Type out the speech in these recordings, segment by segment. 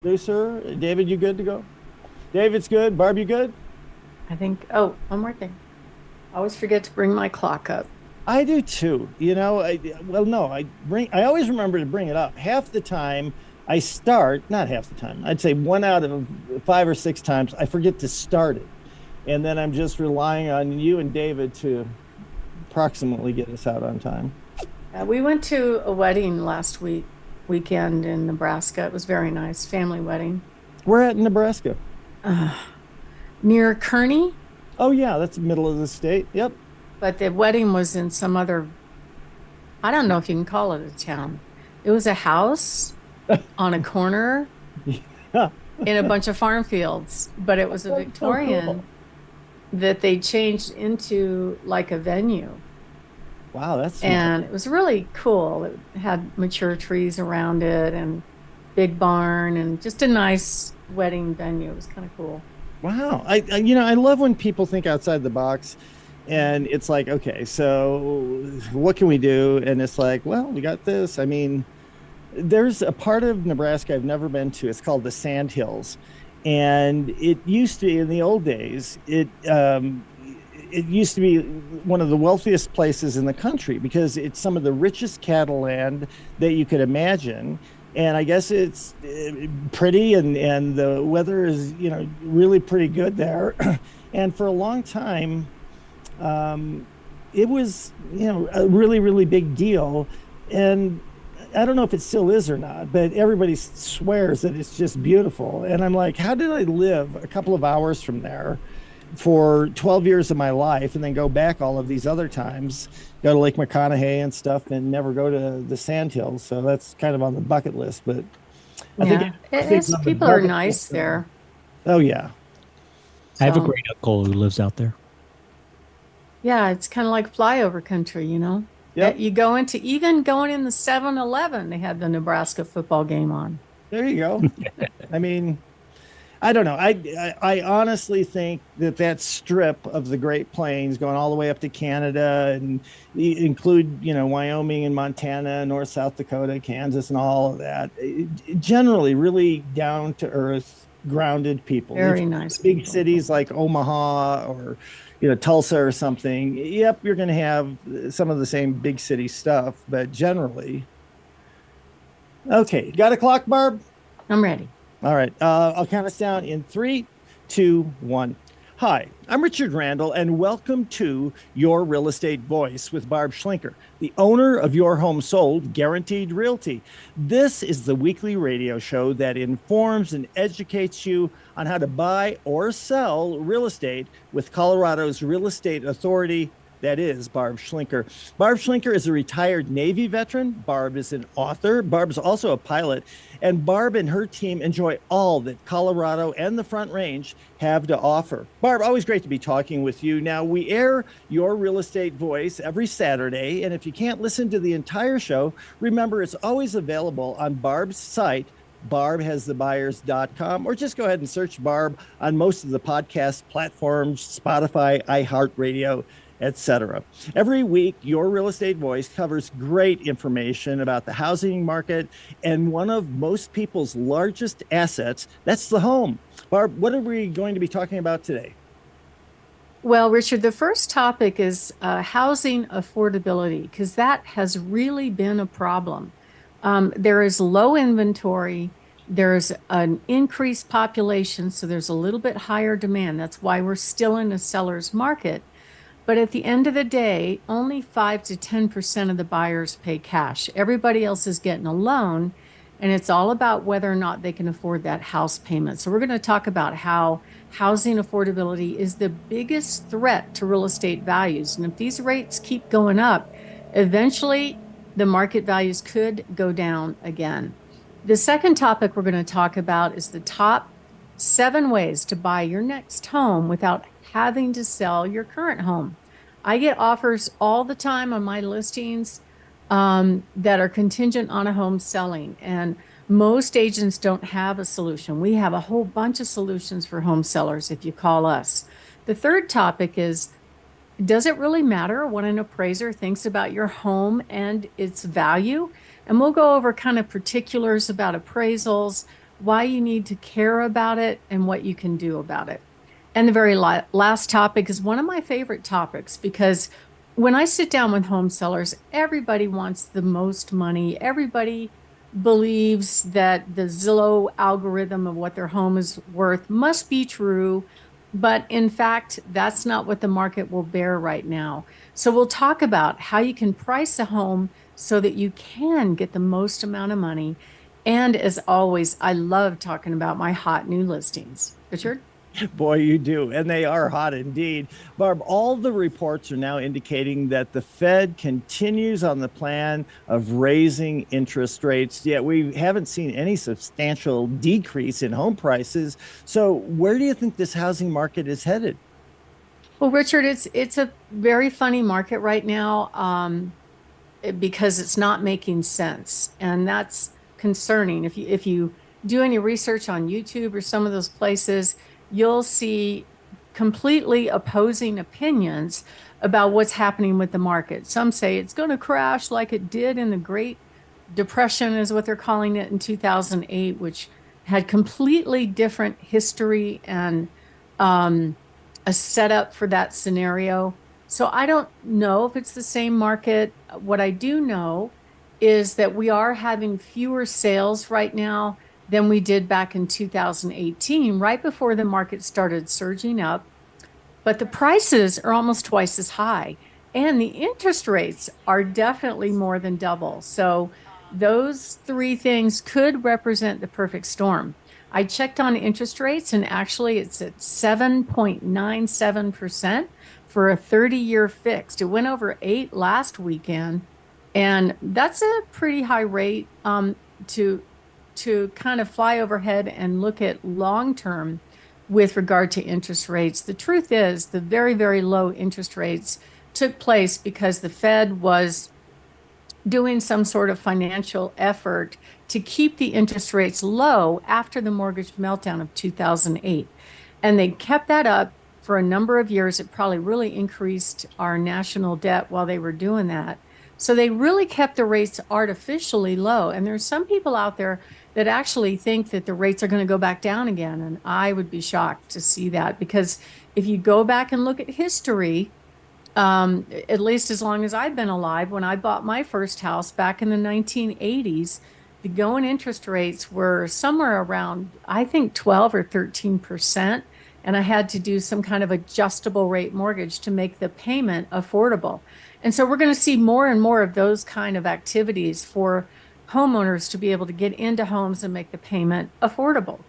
Producer, David, you good to go? David's good. Barb, you good? One more thing. I always forget to bring my clock up. I do too. No, I always remember to bring it up. Half the time I start, not half the time, I'd say one out of five or six times, I forget to start it. And then I'm just relying on you and David to approximately get us out on time. We went to a wedding weekend in Nebraska. It was very nice, family wedding. We're at Nebraska. Uh, Near Kearney, Oh, yeah, that's the middle of the state. Yep. but the wedding was in some other, I don't know if you can call it a town. It was a house on a corner Yeah. in a bunch of farm fields, but it was a That's so cool. Victorian that they changed into like a venue. Wow, that's smart. And it was really cool. It had mature trees around it and big barn and just a nice wedding venue. It was kind of cool. Wow. I love when people think outside the box and it's like, okay, so what can we do? And it's like, well, we got this. I mean, there's a part of Nebraska I've never been to. It's called the Sand Hills. And it used to be in the old days, it used to be one of the wealthiest places in the country because it's some of the richest cattle land that you could imagine. And I guess it's pretty, and the weather is really pretty good there. And for a long time, um, it was a really big deal. And I don't know if it still is or not, but everybody swears that it's just beautiful. And I'm like, how did I live a couple of hours from there for 12 years of my life and then go back all of these other times, go to Lake McConaughey and stuff, and never go to the Sandhills? So that's kind of on the bucket list. But I think Yeah, it everything's is. on the People are bucket list. nice there. Oh, yeah. I have a So, great uncle who lives out there. yeah, it's kind of like flyover country, you know? Yep. You go into even going in the 7-Eleven, they had the Nebraska football game on. There you go. I mean, I don't know. I honestly think that strip of the Great Plains going all the way up to Canada and include Wyoming and Montana, North South Dakota, Kansas, and all of that, generally really down to earth, grounded people. If Very you nice big people. cities like Omaha or Tulsa or something, yep, you're going to have some of the same big city stuff, but generally, okay. Got a clock, Barb? I'm ready. All right. I'll count us down in three, two, one. Hi, I'm Richard Randall, and welcome to Your Real Estate Voice with Barb Schlinker, the owner of Your Home Sold Guaranteed Realty. This is the weekly radio show that informs and educates you on how to buy or sell real estate with Colorado's real estate authority. That is Barb Schlinker. Barb Schlinker is a retired Navy veteran. Barb is an author. Barb is also a pilot. And Barb and her team enjoy all that Colorado and the Front Range have to offer. Barb, always great to be talking with you. Now, we air Your Real Estate Voice every Saturday. And if you can't listen to the entire show, remember it's always available on Barb's site, barbhasthebuyers.com, or just go ahead and search Barb on most of the podcast platforms, Spotify, iHeartRadio, etc. Every week, Your Real Estate Voice covers great information about the housing market and one of most people's largest assets, that's the home. Barb, what are we going to be talking about today? Well, Richard, the first topic is housing affordability, because that has really been a problem. There is low inventory, there's an increased population, so there's a little bit higher demand. That's why we're still in a seller's market. But at the end of the day, only 5 to 10% of the buyers pay cash. Everybody else is getting a loan, and it's all about whether or not they can afford that house payment. So we're going to talk about how housing affordability is the biggest threat to real estate values. And if these rates keep going up, eventually the market values could go down again. The second topic we're going to talk about is the top 7 ways to buy your next home without having to sell your current home. I get offers all the time on my listings that are contingent on a home selling, and most agents don't have a solution. We have a whole bunch of solutions for home sellers if you call us. The third topic is, does it really matter what an appraiser thinks about your home and its value? And we'll go over kind of particulars about appraisals, why you need to care about it, and what you can do about it. And the very last topic is one of my favorite topics because when I sit down with home sellers, everybody wants the most money. Everybody believes that the Zillow algorithm of what their home is worth must be true. But in fact, that's not what the market will bear right now. So we'll talk about how you can price a home so that you can get the most amount of money. And as always, I love talking about my hot new listings. Richard? Boy, you do. And they are hot indeed. Barb, all the reports are now indicating that the Fed continues on the plan of raising interest rates, yet we haven't seen any substantial decrease in home prices. So, where do you think this housing market is headed? Well, Richard, it's a very funny market right now, because it's not making sense, and that's concerning. If you do any research on YouTube or some of those places, you'll see completely opposing opinions about what's happening with the market. Some say it's going to crash like it did in the Great Depression, is what they're calling it, in 2008, which had completely different history and um, a setup for that scenario. So I don't know if it's the same market. What I do know is that we are having fewer sales right now than we did back in 2018, right before the market started surging up. But the prices are almost twice as high, and the interest rates are definitely more than double. So those three things could represent the perfect storm. I checked on interest rates, and actually it's at 7.97% for a 30-year fixed. It went over 8 last weekend, and that's a pretty high rate, to kind of fly overhead and look at long term with regard to interest rates. The truth is, the very, very low interest rates took place because the Fed was doing some sort of financial effort to keep the interest rates low after the mortgage meltdown of 2008. And they kept that up for a number of years. It probably really increased our national debt while they were doing that. So they really kept the rates artificially low. And there's some people out there that actually think that the rates are going to go back down again. And I would be shocked to see that, because if you go back and look at history, at least as long as I've been alive, when I bought my first house back in the 1980s, the going interest rates were somewhere around, I think, 12 or 13%. And I had to do some kind of adjustable rate mortgage to make the payment affordable. And so we're going to see more and more of those kind of activities for homeowners to be able to get into homes and make the payment affordable.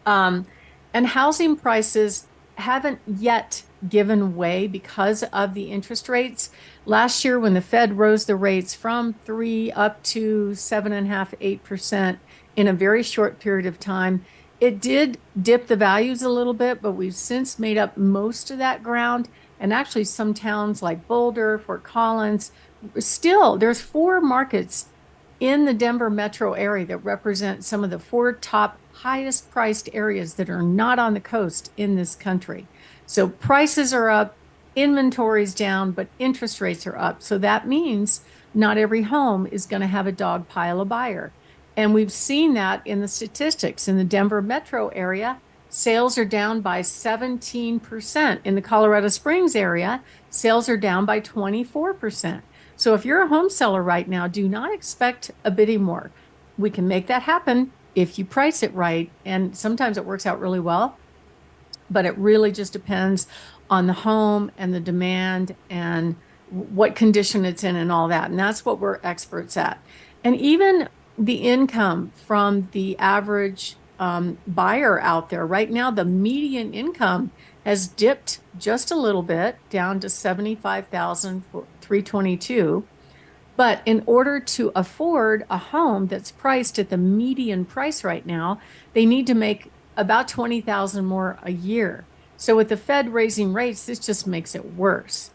Um, and housing prices haven't yet given way because of the interest rates. Last year, when the Fed rose the rates from 3 up to 7.5, 8% in a very short period of time, it did dip the values a little bit, but we've since made up most of that ground. And actually, some towns like Boulder, Fort Collins, still, there's 4 markets in the Denver metro area that represent some of the 4 top highest priced areas that are not on the coast in this country. So prices are up, inventory's down, but interest rates are up. So that means not every home is going to have a dog pile of buyer. And we've seen that in the statistics. In the Denver metro area, sales are down by 17%. In the Colorado Springs area, sales are down by 24%. So if you're a home seller right now, do not expect a bidding war. We can make that happen if you price it right. And sometimes it works out really well, but it really just depends on the home and the demand and what condition it's in and all that. And that's what we're experts at. And even the income from the average buyer out there right now, the median income has dipped just a little bit down to 75,322. But in order to afford a home that's priced at the median price right now, they need to make about 20,000 more a year. So with the Fed raising rates, this just makes it worse.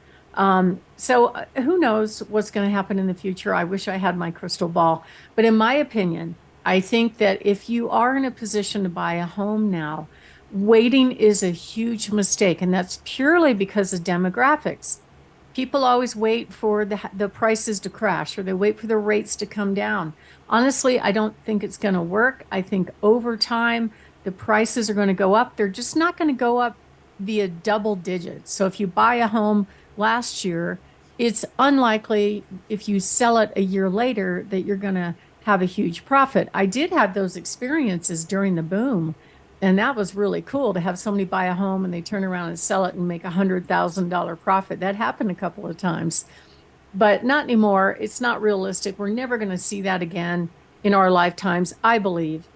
So who knows what's going to happen in the future? I wish I had my crystal ball. But in my opinion, I think that if you are in a position to buy a home now, waiting is a huge mistake. And that's purely because of demographics. People always wait for the prices to crash, or they wait for the rates to come down. Honestly, I don't think it's going to work. I think over time, the prices are going to go up. They're just not going to go up via double digits. So if you buy a home last year, it's unlikely if you sell it a year later that you're going to have a huge profit. I did have those experiences during the boom, and that was really cool to have somebody buy a home and they turn around and sell it and make $100,000 profit. That happened a couple of times, but not anymore. It's not realistic. We're never going to see that again in our lifetimes, I believe.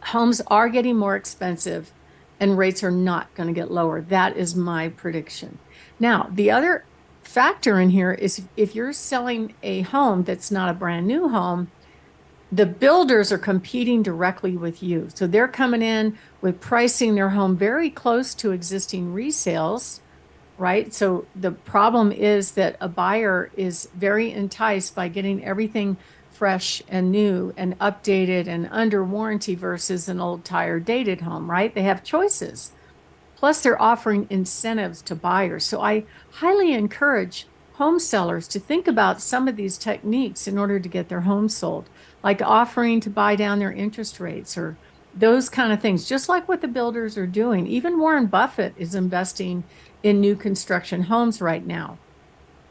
Homes are getting more expensive and rates are not going to get lower. That is my prediction. Now, the other factor in here is if you're selling a home that's not a brand new home, the builders are competing directly with you. So they're coming in with pricing their home very close to existing resales, right? So the problem is that a buyer is very enticed by getting everything fresh and new and updated and under warranty versus an old tired dated home, right? They have choices. Plus they're offering incentives to buyers. So I highly encourage home sellers to think about some of these techniques in order to get their home sold, like offering to buy down their interest rates or those kind of things, just like what the builders are doing. Even Warren Buffett is investing in new construction homes right now.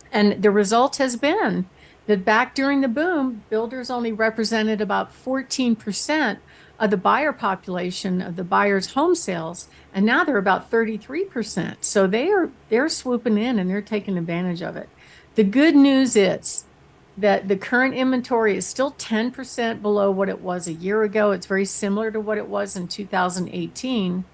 And the result has been that back during the boom, builders only represented about 14% of the buyer population of the buyers' home sales, and now they're about 33%. So they're swooping in and they're taking advantage of it. The good news is that the current inventory is still 10% below what it was a year ago. It's very similar to what it was in 2018.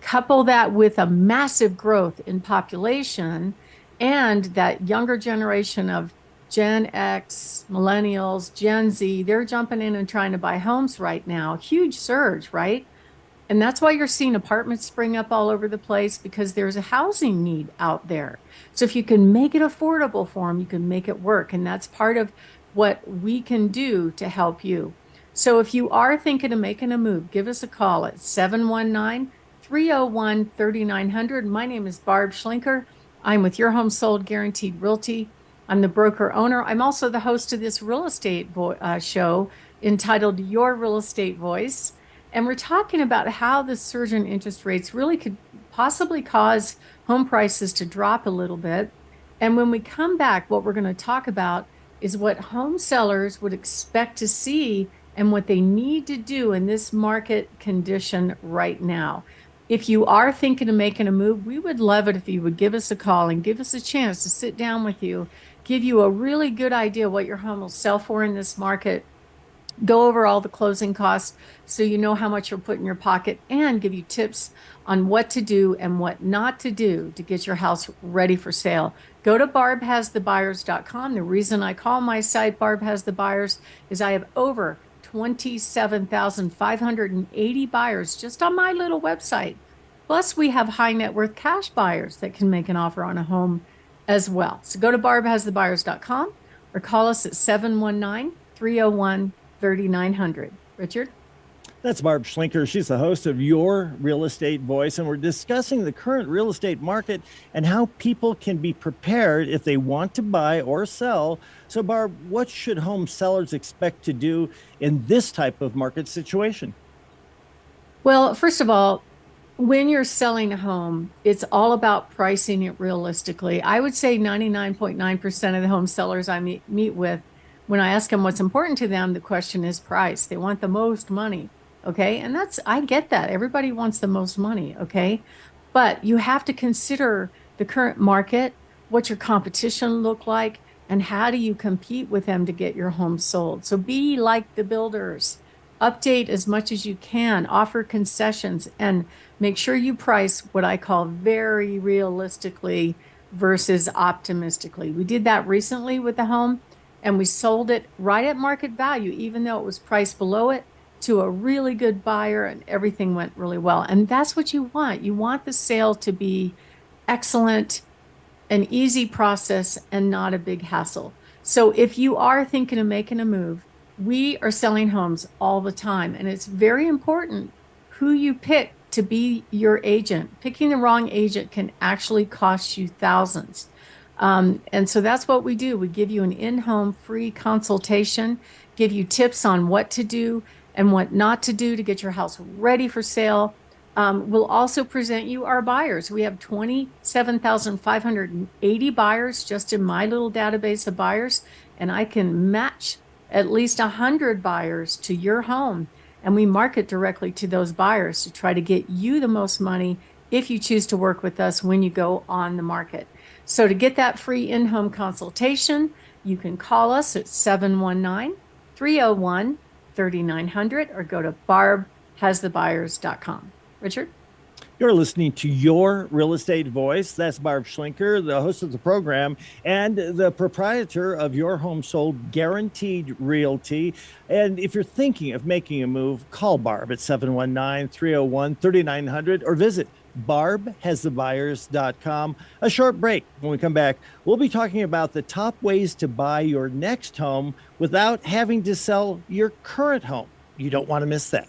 Couple that with a massive growth in population and that younger generation of Gen X, millennials, Gen Z, they're jumping in and trying to buy homes right now. Huge surge, right? And that's why you're seeing apartments spring up all over the place, because there's a housing need out there. So if you can make it affordable for them, you can make it work. And that's part of what we can do to help you. So if you are thinking of making a move, give us a call at 719-301-3900. My name is Barb Schlinker. I'm with Your Home Sold Guaranteed Realty. I'm the broker owner. I'm also the host of this real estate show entitled Your Real Estate Voice. And we're talking about how the surge in interest rates really could possibly cause home prices to drop a little bit. And when we come back, what we're going to talk about is what home sellers would expect to see and what they need to do in this market condition right now. If you are thinking of making a move, we would love it if you would give us a call and give us a chance to sit down with you, give you a really good idea what your home will sell for in this market, go over all the closing costs so you know how much you'll put in your pocket, and give you tips on what to do and what not to do to get your house ready for sale. Go to barbhasthebuyers.com. The reason I call my site Barb Has the Buyers is I have over 27,580 buyers just on my little website. Plus, we have high net worth cash buyers that can make an offer on a home as well. So go to barbhasthebuyers.com or call us at 719-301-3900. Richard? That's Barb Schlinker. She's the host of Your Real Estate Voice, and we're discussing the current real estate market and how people can be prepared if they want to buy or sell. So, Barb, what should home sellers expect to do in this type of market situation? Well, first of all, when you're selling a home, it's all about pricing it realistically. I would say 99.9% of the home sellers I meet with, when I ask them what's important to them, the question is price. They want the most money. Okay. And I get that. Everybody wants the most money. Okay. But you have to consider the current market, what your competition look like, and how do you compete with them to get your home sold. So be like the builders, update as much as you can, offer concessions, and make sure you price what I call very realistically versus optimistically. We did that recently with the home, and we sold it right at market value, even though it was priced below it, to a really good buyer, and everything went really well. And that's what you want. You want the sale to be excellent, an easy process, and not a big hassle. So if you are thinking of making a move, we are selling homes all the time, and it's very important who you pick to be your agent. Picking the wrong agent can actually cost you thousands. And so that's what we do. We give you an in-home free consultation, give you tips on what to do and what not to do to get your house ready for sale. We'll also present you our buyers. We have 27,580 buyers just in my little database of buyers, and I can match at least 100 buyers to your home. And we market directly to those buyers to try to get you the most money if you choose to work with us when you go on the market. So to get that free in-home consultation, you can call us at 719-301-3900 or go to barbhasthebuyers.com. Richard? You're listening to Your Real Estate Voice. That's Barb Schlinker, the host of the program and the proprietor of Your Home Sold Guaranteed Realty. And if you're thinking of making a move, call Barb at 719-301-3900 or visit barbhasthebuyers.com. A short break. When we come back, we'll be talking about the top ways to buy your next home without having to sell your current home. You don't want to miss that.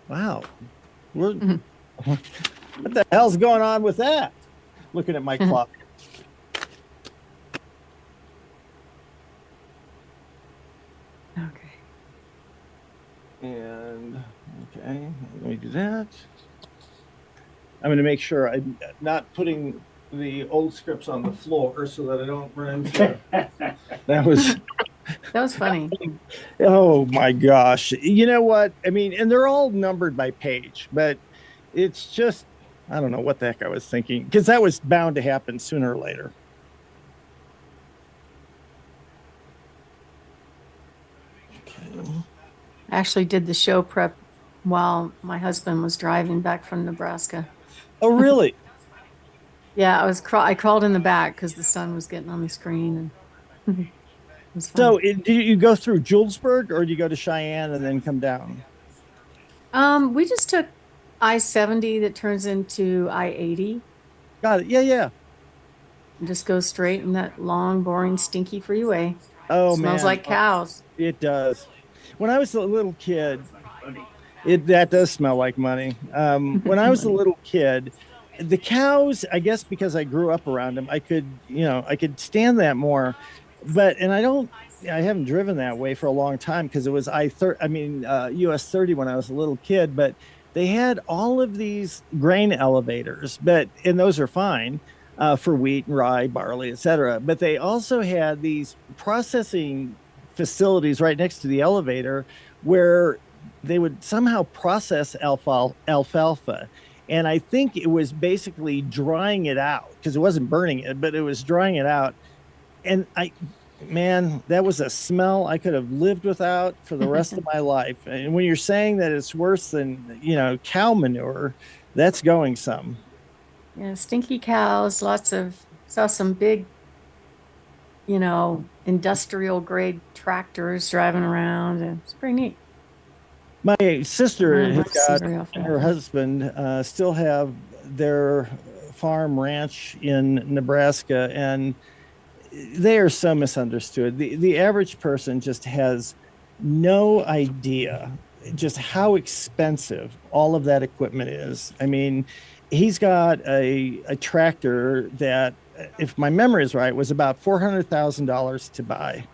Wow. What the hell's going on with that? Looking at my clock. Okay. And okay, let me do that. I'm going to make sure I'm not putting the old scripts on the floor so that I don't run into that was funny. Oh my gosh. You know what? I mean, and they're all numbered by page, but it's just, I don't know what the heck I was thinking, because that was bound to happen sooner or later. Okay. I actually did the show prep while my husband was driving back from Nebraska. Oh, really? Yeah, I crawled in the back because the sun was getting on the screen. And so do you go through Julesburg or do you go to Cheyenne and then come down? We just took I-70 that turns into I-80. Got it. Yeah. And just go straight in that long, boring, stinky freeway. Oh, Smells like cows. It does. When I was a little kid, that does smell like money. When I was a little kid, the cows, I guess because I grew up around them, I could stand that more. But, and I haven't driven that way for a long time because it was US 30 when I was a little kid, but they had all of these grain elevators, and those are fine for wheat and rye, barley, etc. But they also had these processing facilities right next to the elevator where they would somehow process alfalfa. And I think it was basically drying it out because it wasn't burning it, but it was drying it out. And that was a smell I could have lived without for the rest of my life. And when you're saying that it's worse than, cow manure, that's going some. Yeah, stinky cows, saw some big, industrial grade tractors driving around, and it's pretty neat. My sister and her husband still have their farm ranch in Nebraska, and they are so misunderstood. The average person just has no idea just how expensive all of that equipment is. I mean, he's got a tractor that, if my memory is right, was about $400,000 to buy.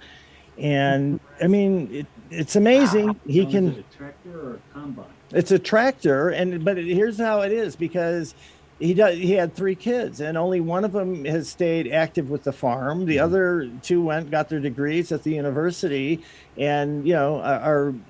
And I mean, it's amazing. Wow. He can. Is it a tractor or a combine? It's a tractor, but here's how it is, because he had 3 kids, and only one of them has stayed active with the farm. The other 2 got their degrees at the university, and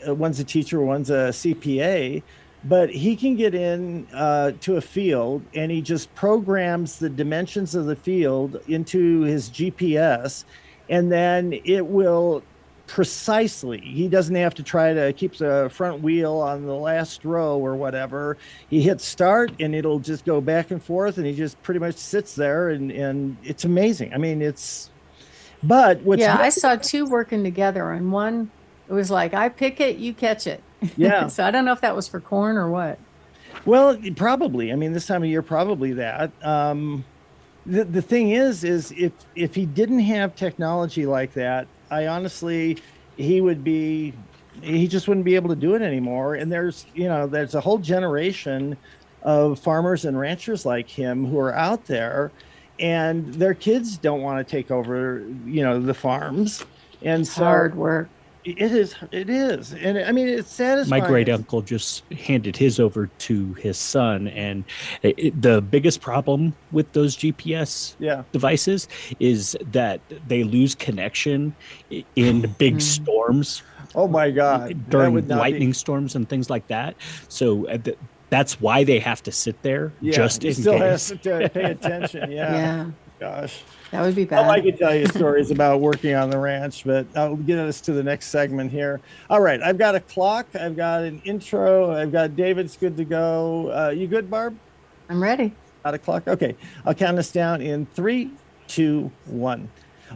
one's a teacher, one's a CPA. But he can get in to a field, and he just programs the dimensions of the field into his GPS, and then it will precisely. He doesn't have to try to keep the front wheel on the last row or whatever. He hits start, and it'll just go back and forth, and he just pretty much sits there, and it's amazing. I mean, I saw 2 working together, and one, it was like, I pick it, you catch it. Yeah. So I don't know if that was for corn or what. Well, probably. I mean, this time of year, probably that. The thing is if he didn't have technology like that, I honestly, he just wouldn't be able to do it anymore. And there's a whole generation of farmers and ranchers like him who are out there. and their kids don't want to take over, the farms. And It's so hard work. it is. And I mean, it's My satisfying. great uncle just handed his over to his son, and the biggest problem with those GPS Yeah. devices is that they lose connection in big Mm. storms Oh my God. That during would not be. lightning storms and things like that. So that's why they have to sit there Yeah. just You in still have case. to pay attention. Yeah. Yeah, Gosh. that would be Oh, I bad. could tell you stories about working on the ranch, but I'll get us to the next segment here. All right. I've got a clock. I've got an intro. I've got David's good to go. You good, Barb? I'm ready. Got a clock? Okay. I'll count us down in three, two, one.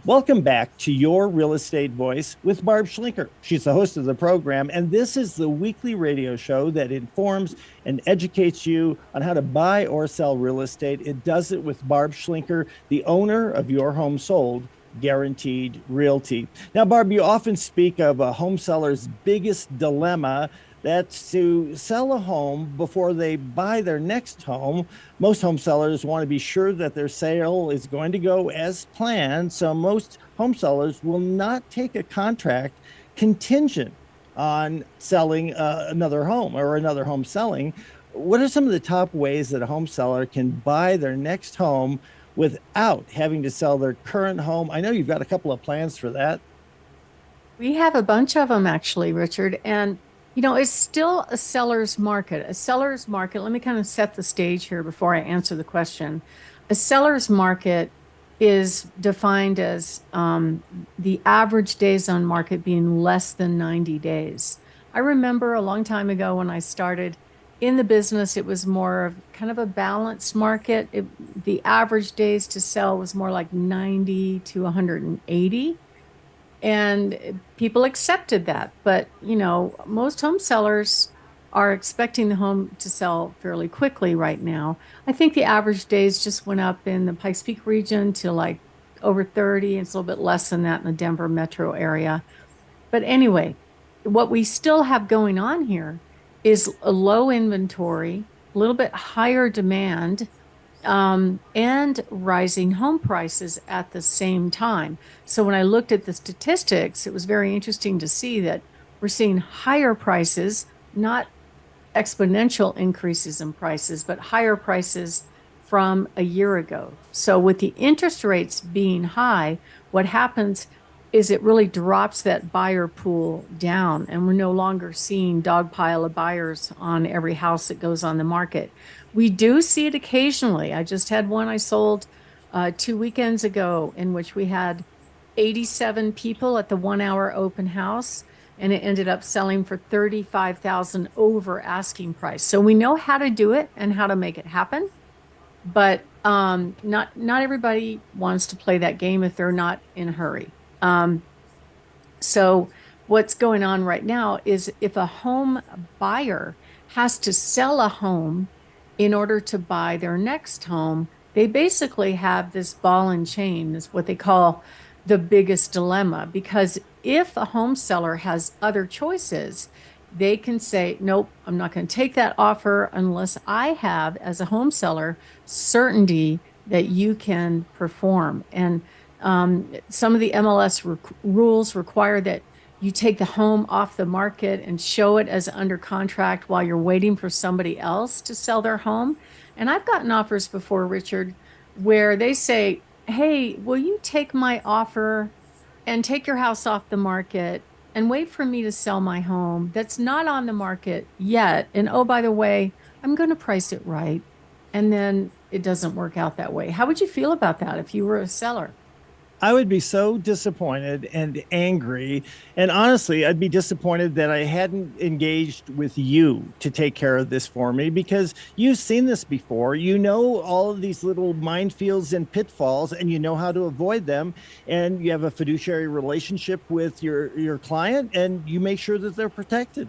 Welcome back to Your Real Estate Voice with Barb Schlinker. She's the host of the program, and this is the weekly radio show that informs and educates you on how to buy or sell real estate. It does it with Barb Schlinker, the owner of Your Home Sold Guaranteed Realty. Now, Barb, you often speak of a home seller's biggest dilemma. That's to sell a home before they buy their next home. Most home sellers want to be sure that their sale is going to go as planned. So most home sellers will not take a contract contingent on selling another home or another home selling. What are some of the top ways that a home seller can buy their next home without having to sell their current home? I know you've got a couple of plans for that. We have a bunch of them actually, Richard. And, it's still a seller's market. A seller's market, let me kind of set the stage here before I answer the question. A seller's market is defined as the average days on market being less than 90 days. I remember a long time ago when I started in the business, it was more of kind of a balanced market. The average days to sell was more like 90 to 180. And people accepted that. But, most home sellers are expecting the home to sell fairly quickly right now. I think the average days just went up in the Pikes Peak region to like over 30. It's a little bit less than that in the Denver metro area. But anyway, what we still have going on here is a low inventory, a little bit higher demand, and rising home prices at the same time. So when I looked at the statistics, it was very interesting to see that we're seeing higher prices, not exponential increases in prices, but higher prices from a year ago. So with the interest rates being high, what happens is it really drops that buyer pool down, and we're no longer seeing dog pile of buyers on every house that goes on the market. We do see it occasionally. I just had one I sold 2 weekends ago in which we had 87 people at the 1 hour open house, and it ended up selling for 35,000 over asking price. So we know how to do it and how to make it happen, but not everybody wants to play that game if they're not in a hurry. So what's going on right now is if a home buyer has to sell a home in order to buy their next home, they basically have this ball and chain, is what they call the biggest dilemma. Because if a home seller has other choices, they can say, nope, I'm not going to take that offer unless I have, as a home seller, certainty that you can perform. And some of the MLS rules require that you take the home off the market and show it as under contract while you're waiting for somebody else to sell their home. And I've gotten offers before, Richard, where they say, hey, will you take my offer and take your house off the market and wait for me to sell my home that's not on the market yet? And oh, by the way, I'm going to price it right. And then it doesn't work out that way. How would you feel about that if you were a seller? I would be so disappointed and angry. And honestly, I'd be disappointed that I hadn't engaged with you to take care of this for me, because you've seen this before. You know all of these little minefields and pitfalls, and you know how to avoid them. And you have a fiduciary relationship with your client, and you make sure that they're protected.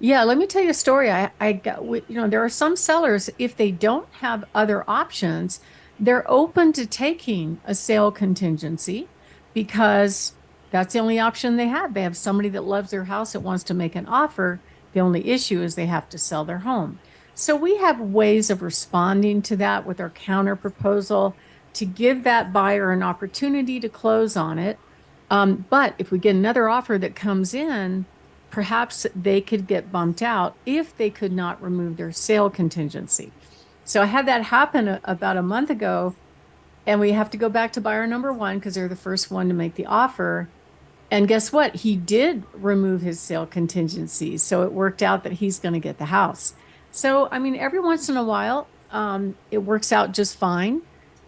Yeah, let me tell you a story. I got, there are some sellers, if they don't have other options, they're open to taking a sale contingency because that's the only option they have. They have somebody that loves their house that wants to make an offer. The only issue is they have to sell their home. So we have ways of responding to that with our counter proposal. to give that buyer an opportunity to close on it. But if we get another offer that comes in, perhaps they could get bumped out if they could not remove their sale contingency. So I had that happen about a month ago, and we have to go back to buyer number one because they're the first one to make the offer. And guess what? He did remove his sale contingency. So it worked out that he's going to get the house. So, I mean, every once in a while, it works out just fine.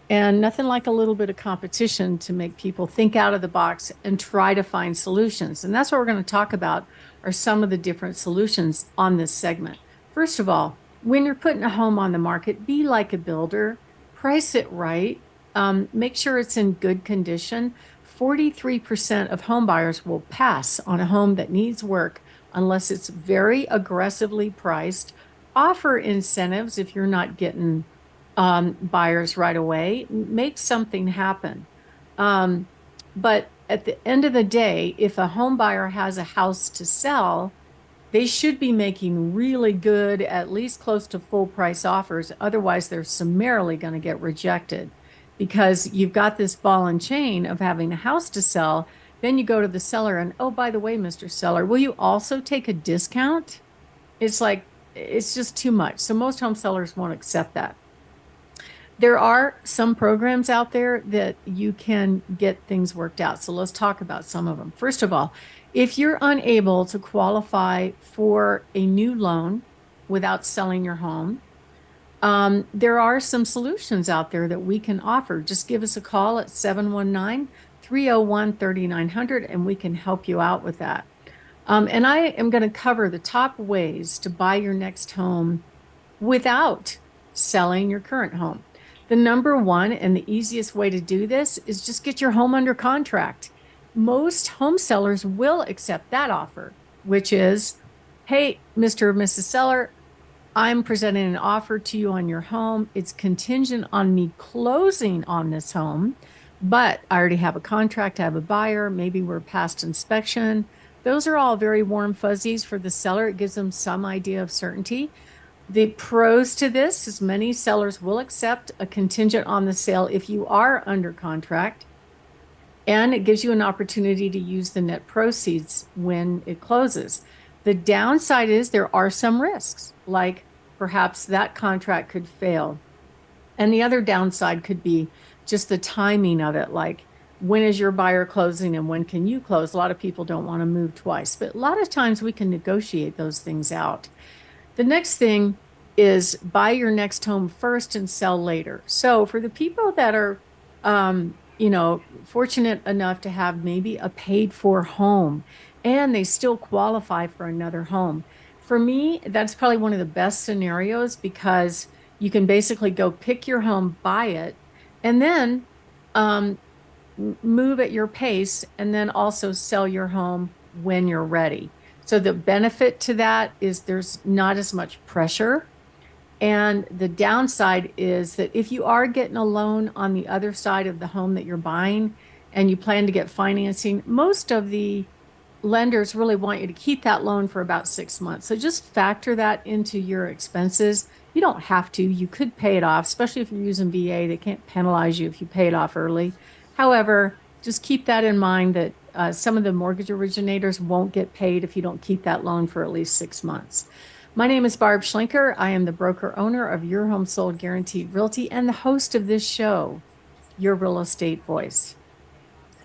And nothing like a little bit of competition to make people think out of the box and try to find solutions. And that's what we're going to talk about are some of the different solutions on this segment. First of all, when you're putting a home on the market, be like a builder, price it right, make sure it's in good condition. 43% of home buyers will pass on a home that needs work unless it's very aggressively priced. Offer incentives if you're not getting buyers right away. Make something happen. But at the end of the day, if a home buyer has a house to sell, they should be making really good, at least close to full price offers. Otherwise, they're summarily going to get rejected because you've got this ball and chain of having a house to sell. Then you go to the seller and, oh, by the way, Mr. Seller, will you also take a discount? It's like, it's just too much. So most home sellers won't accept that. There are some programs out there that you can get things worked out. So let's talk about some of them. First of all, if you're unable to qualify for a new loan without selling your home, there are some solutions out there that we can offer. Just give us a call at 719-301-3900 and we can help you out with that. And I am going to cover the top ways to buy your next home without selling your current home. The number one and the easiest way to do this is just get your home under contract. Most home sellers will accept that offer, which is, hey, Mr. or Mrs. Seller, I'm presenting an offer to you on your home. It's contingent on me closing on this home, but I already have a contract, I have a buyer, maybe we're past inspection. Those are all very warm fuzzies for the seller. It gives them some idea of certainty. The pros to this is many sellers will accept a contingent on the sale if you are under contract, and it gives you an opportunity to use the net proceeds when it closes. The downside is there are some risks, like perhaps that contract could fail. And the other downside could be just the timing of it, like when is your buyer closing and when can you close? A lot of people don't want to move twice, but a lot of times we can negotiate those things out. The next thing is buy your next home first and sell later. So for the people that are, fortunate enough to have maybe a paid for home and they still qualify for another home, for me, that's probably one of the best scenarios because you can basically go pick your home, buy it, and then move at your pace and then also sell your home when you're ready. So the benefit to that is there's not as much pressure. And the downside is that if you are getting a loan on the other side of the home that you're buying and you plan to get financing, most of the lenders really want you to keep that loan for about 6 months. So just factor that into your expenses. You don't have to. You could pay it off, especially if you're using VA. They can't penalize you if you pay it off early. However, just keep that in mind that some of the mortgage originators won't get paid if you don't keep that loan for at least 6 months. My name is Barb Schlinker. I am the broker owner of Your Home Sold Guaranteed Realty and the host of this show, Your Real Estate Voice.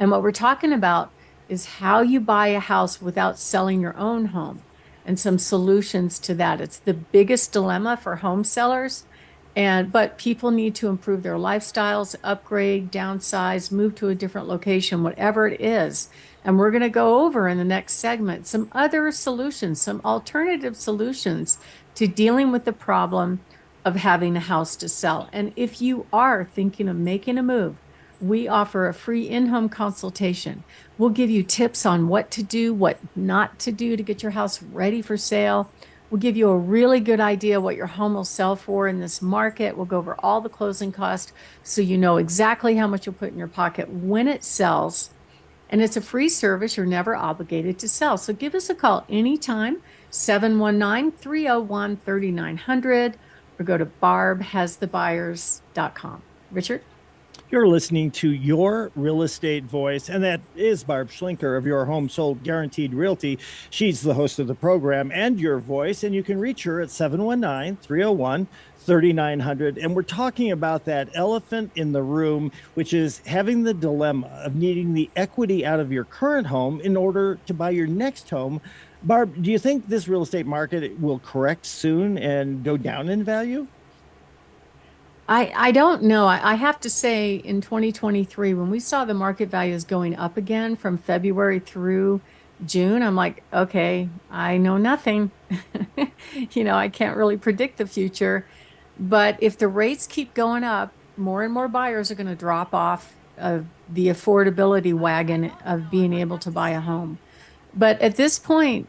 And what we're talking about is how you buy a house without selling your own home and some solutions to that. It's the biggest dilemma for home sellers. But people need to improve their lifestyles, upgrade, downsize, move to a different location, whatever it is. And we're going to go over in the next segment some other solutions, some alternative solutions to dealing with the problem of having a house to sell. And if you are thinking of making a move, we offer a free in-home consultation. We'll give you tips on what to do, what not to do to get your house ready for sale. We'll give you a really good idea what your home will sell for in this market. We'll go over all the closing costs so you know exactly how much you'll put in your pocket when it sells. And it's a free service. You're never obligated to sell. So give us a call anytime, 719-301-3900, or go to barbhasthebuyers.com. Richard? You're listening to Your Real Estate Voice, and that is Barb Schlinker of Your Home Sold Guaranteed Realty. She's the host of the program and your voice, and you can reach her at 719-301-3900. And we're talking about that elephant in the room, which is having the dilemma of needing the equity out of your current home in order to buy your next home. Barb, do you think this real estate market will correct soon and go down in value? I don't know. I have to say in 2023, when we saw the market values going up again from February through June, I'm like, okay, I know nothing. I can't really predict the future. But if the rates keep going up, more and more buyers are going to drop off of the affordability wagon of being able to buy a home. But at this point,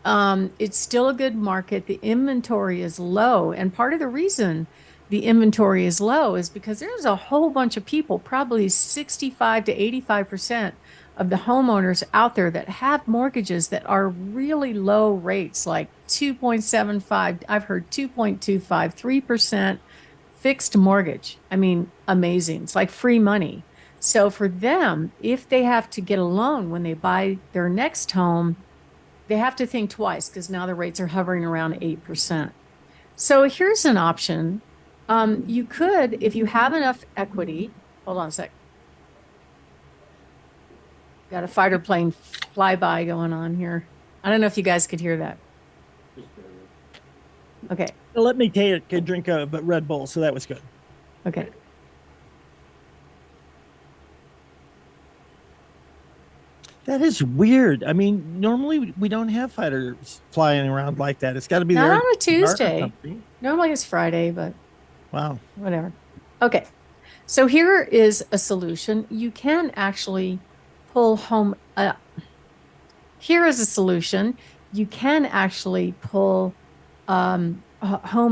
it's still a good market. The inventory is low. And part of the reason the inventory is low is because there's a whole bunch of people, probably 65 to 85% of the homeowners out there that have mortgages that are really low rates, like 2.75. I've heard 2.25, 3% fixed mortgage. I mean, amazing. It's like free money. So for them, if they have to get a loan when they buy their next home, they have to think twice because now the rates are hovering around 8%. So here's an option. You could, if you have enough equity, hold on a sec. Got a fighter plane flyby going on here. I don't know if you guys could hear that. Okay. Let me take a drink of Red Bull, so that was good. Okay. That is weird. I mean, normally we don't have fighters flying around like that. It's got to be Not there on a Tuesday. Normally it's Friday, but wow. Whatever. Okay. So here is a solution. You can actually pull home. Here is a solution. You can actually pull home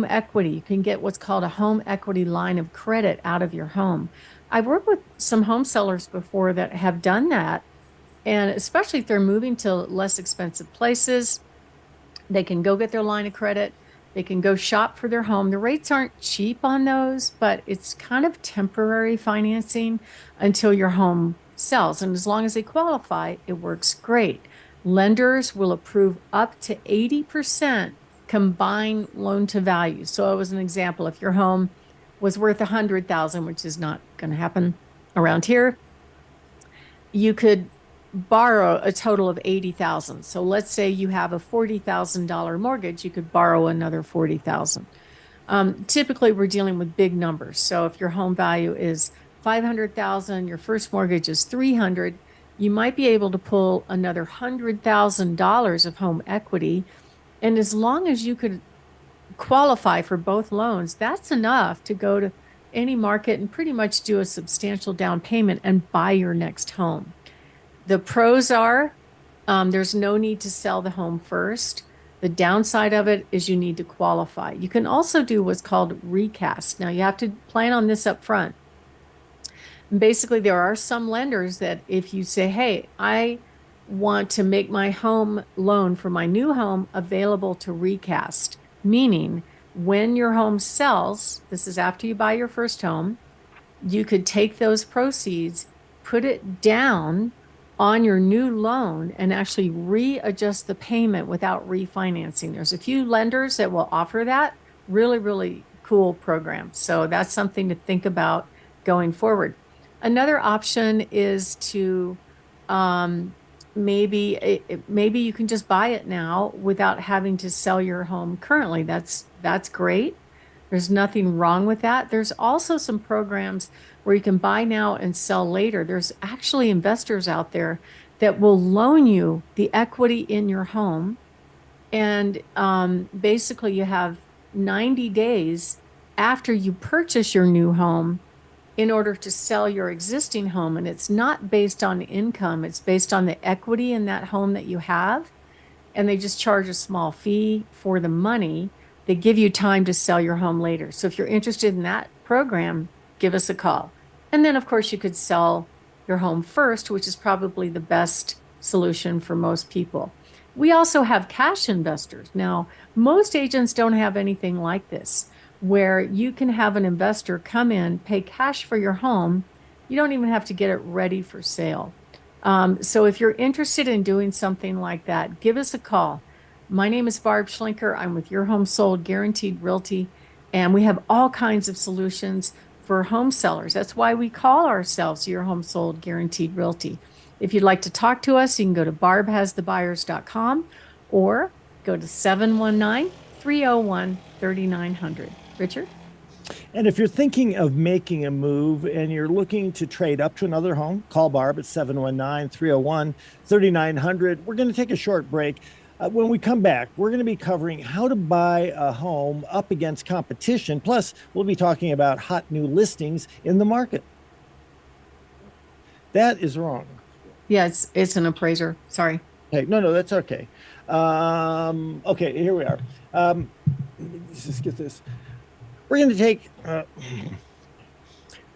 equity. You can get what's called a home equity line of credit out of your home. I've worked with some home sellers before that have done that. And especially if they're moving to less expensive places, they can go get their line of credit. They can go shop for their home. The rates aren't cheap on those, but it's kind of temporary financing until your home sells. And as long as they qualify, it works great. Lenders will approve up to 80% combined loan to value. So it was an example. If your home was worth $100,000, which is not going to happen around here, you could borrow a total of $80,000. So let's say you have a $40,000 mortgage, you could borrow another $40,000. Typically, we're dealing with big numbers. So if your home value is $500,000, your first mortgage is $300,000, you might be able to pull another $100,000 of home equity. And as long as you could qualify for both loans, that's enough to go to any market and pretty much do a substantial down payment and buy your next home. The pros are there's no need to sell the home first. The downside of it is you need to qualify. You can also do what's called recast. Now, you have to plan on this up front. Basically, there are some lenders that if you say, hey, I want to make my home loan for my new home available to recast, meaning when your home sells, this is after you buy your first home, you could take those proceeds, put it down on your new loan and actually readjust the payment without refinancing. There's a few lenders that will offer that. Really, really cool program. So that's something to think about going forward. Another option is to maybe you can just buy it now without having to sell your home currently. That's great. There's nothing wrong with that. There's also some programs where you can buy now and sell later. There's actually investors out there that will loan you the equity in your home. And basically you have 90 days after you purchase your new home in order to sell your existing home. And it's not based on income. It's based on the equity in that home that you have. And they just charge a small fee for the money. They give you time to sell your home later. So if you're interested in that program, give us a call. And then, of course, you could sell your home first, which is probably the best solution for most people. We also have cash investors. Now, most agents don't have anything like this, where you can have an investor come in, pay cash for your home, You don't even have to get it ready for sale. So if you're interested in doing something like that, give us a call. My name is Barb Schlinker. I'm with Your Home Sold Guaranteed Realty, and we have all kinds of solutions for home sellers. That's why we call ourselves Your Home Sold Guaranteed Realty. If you'd like to talk to us, you can go to barbhasthebuyers.com or go to 719-301-3900. Richard? And if you're thinking of making a move and you're looking to trade up to another home, call Barb at 719-301-3900. We're going to take a short break. When we come back, we're going to be covering how to buy a home up against competition. Plus, we'll be talking about hot new listings in the market. That is wrong. Yeah, it's an appraiser. Sorry. Hey, no, that's okay. Okay, here we are. Let's just get this. We're going to take,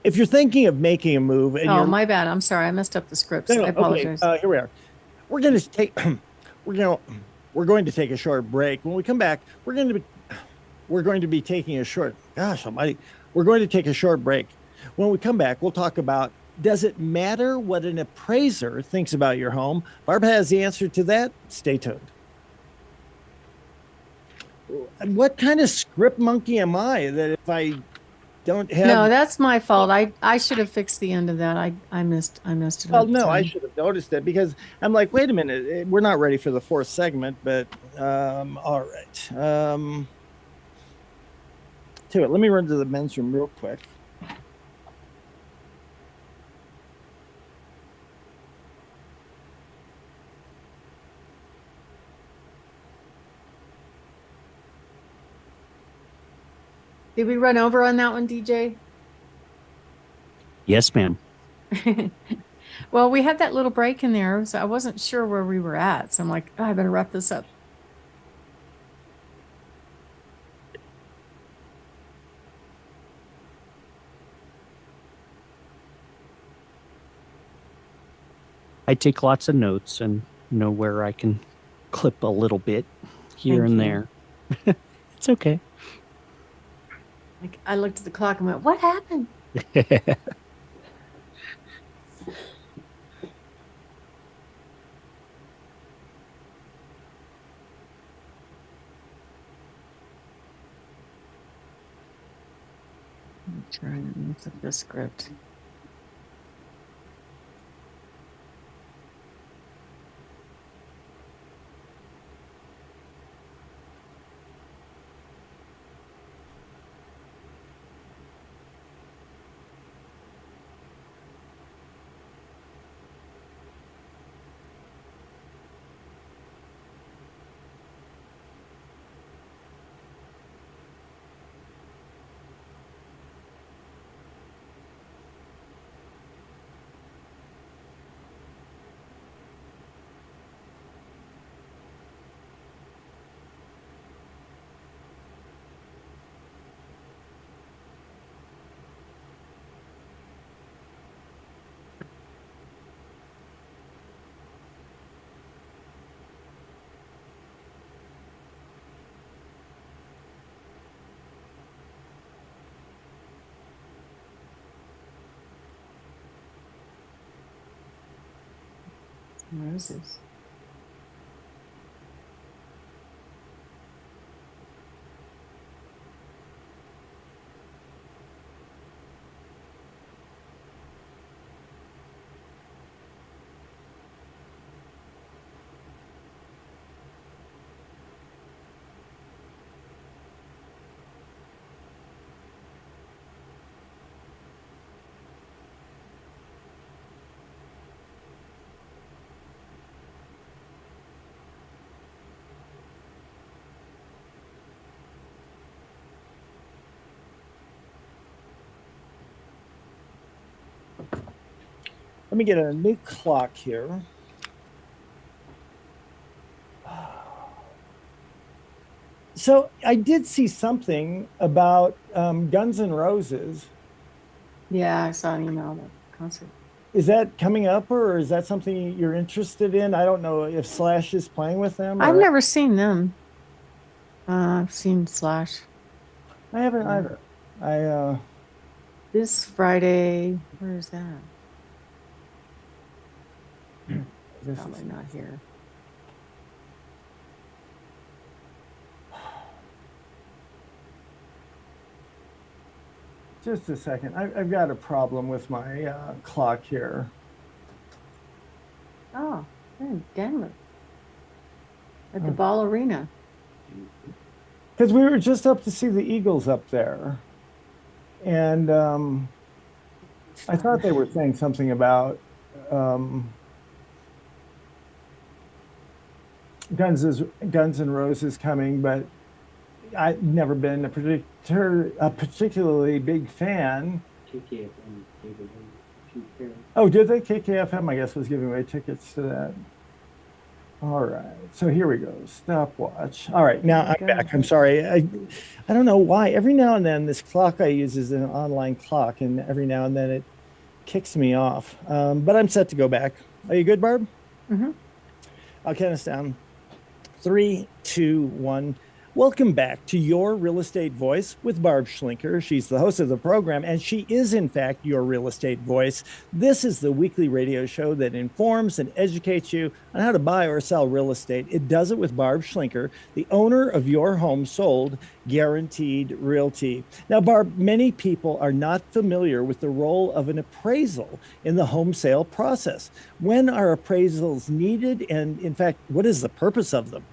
if you're thinking of making a move. And oh, my bad. I'm sorry. I messed up the scripts. I apologize. Okay, here we are. We're going to take, we're going to take a short break. When we come back, we're going to be taking a short, gosh almighty, we're going to take a short break. When we come back, we'll talk about, does it matter what an appraiser thinks about your home? Barb has the answer to that. Stay tuned. What kind of script monkey am I that if I don't have? No, that's my fault. I should have fixed the end of that. I missed it. Well, no, I should have noticed it because I'm like, wait a minute, we're not ready for the fourth segment, but all right. To it. Let me run to the men's room real quick. Did we run over on that one, DJ? Yes, ma'am. Well, we had that little break in there, so I wasn't sure where we were at. So I'm like, oh, I better wrap this up. I take lots of notes and know where I can clip a little bit here and there. It's okay. Like, I looked at the clock and went, what happened? I'm trying to mix up the script. Roses. Let me get a new clock here. So I did see something about Guns N' Roses. Yeah, I saw an email about the concert. Is that coming up, or is that something you're interested in? I don't know if Slash is playing with them. I've never seen them. I've seen Slash. I haven't either. This Friday, where is that? This Probably is not here. just a second. I've got a problem with my clock here. Oh, they're in Denver at the Ball Arena. Because we were just up to see the Eagles up there. And I thought they were saying something about Guns N' Roses coming, but I've never been a particularly big fan. Oh, did they? KKFM, I guess, was giving away tickets to that. All right, so here we go. Stopwatch. All right, now I'm back. I'm sorry. I don't know why. Every now and then, this clock I use is an online clock, and every now and then it kicks me off. But I'm set to go back. Are you good, Barb? Mm-hmm. I'll count us down. 3, 2, 1. Welcome back to Your Real Estate Voice with Barb Schlinker. She's the host of the program, and she is, in fact, your real estate voice. This is the weekly radio show that informs and educates you on how to buy or sell real estate. It does it with Barb Schlinker, the owner of Your Home Sold Guaranteed Realty. Now, Barb, many people are not familiar with the role of an appraisal in the home sale process. When are appraisals needed? And in fact, what is the purpose of them?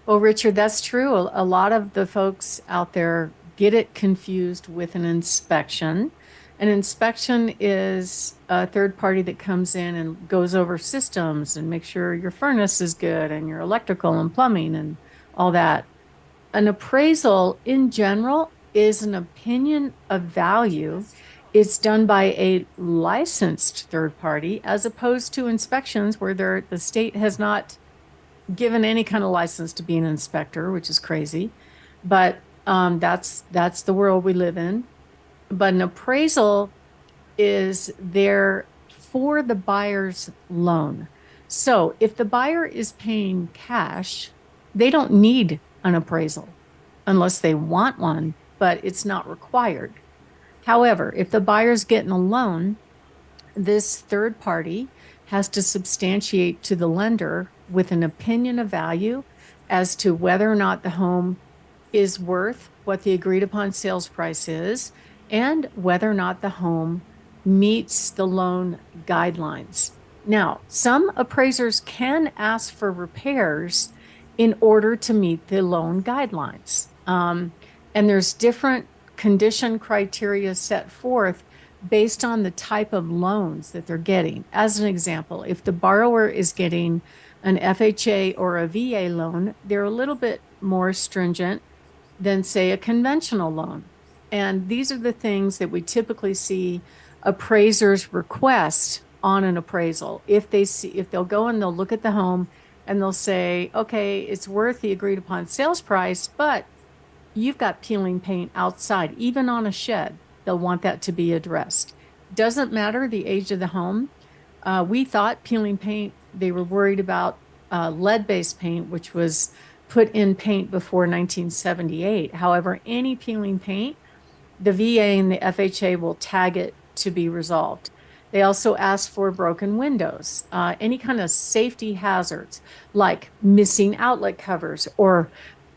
Well, Richard, that's true. A lot of the folks out there get it confused with an inspection. An inspection is a third party that comes in and goes over systems and makes sure your furnace is good and your electrical and plumbing and all that. An appraisal in general is an opinion of value. It's done by a licensed third party as opposed to inspections where the state has not given any kind of license to be an inspector, which is crazy. But that's the world we live in. But an appraisal is there for the buyer's loan. So if the buyer is paying cash, they don't need an appraisal unless they want one, but it's not required. However, if the buyer's getting a loan, this third party has to substantiate to the lender with an opinion of value as to whether or not the home is worth what the agreed upon sales price is and whether or not the home meets the loan guidelines. Now, some appraisers can ask for repairs in order to meet the loan guidelines. And there's different condition criteria set forth based on the type of loans that they're getting. As an example, if the borrower is getting an FHA or a VA loan, they're a little bit more stringent than, say, a conventional loan. And these are the things that we typically see appraisers request on an appraisal. If they'll go and they'll look at the home and they'll say, okay, it's worth the agreed upon sales price, but you've got peeling paint outside, even on a shed. They'll want that to be addressed. Doesn't matter the age of the home. We thought peeling paint, they were worried about lead-based paint, which was put in paint before 1978. However, any peeling paint, the VA and the FHA will tag it to be resolved. They also ask for broken windows, any kind of safety hazards like missing outlet covers or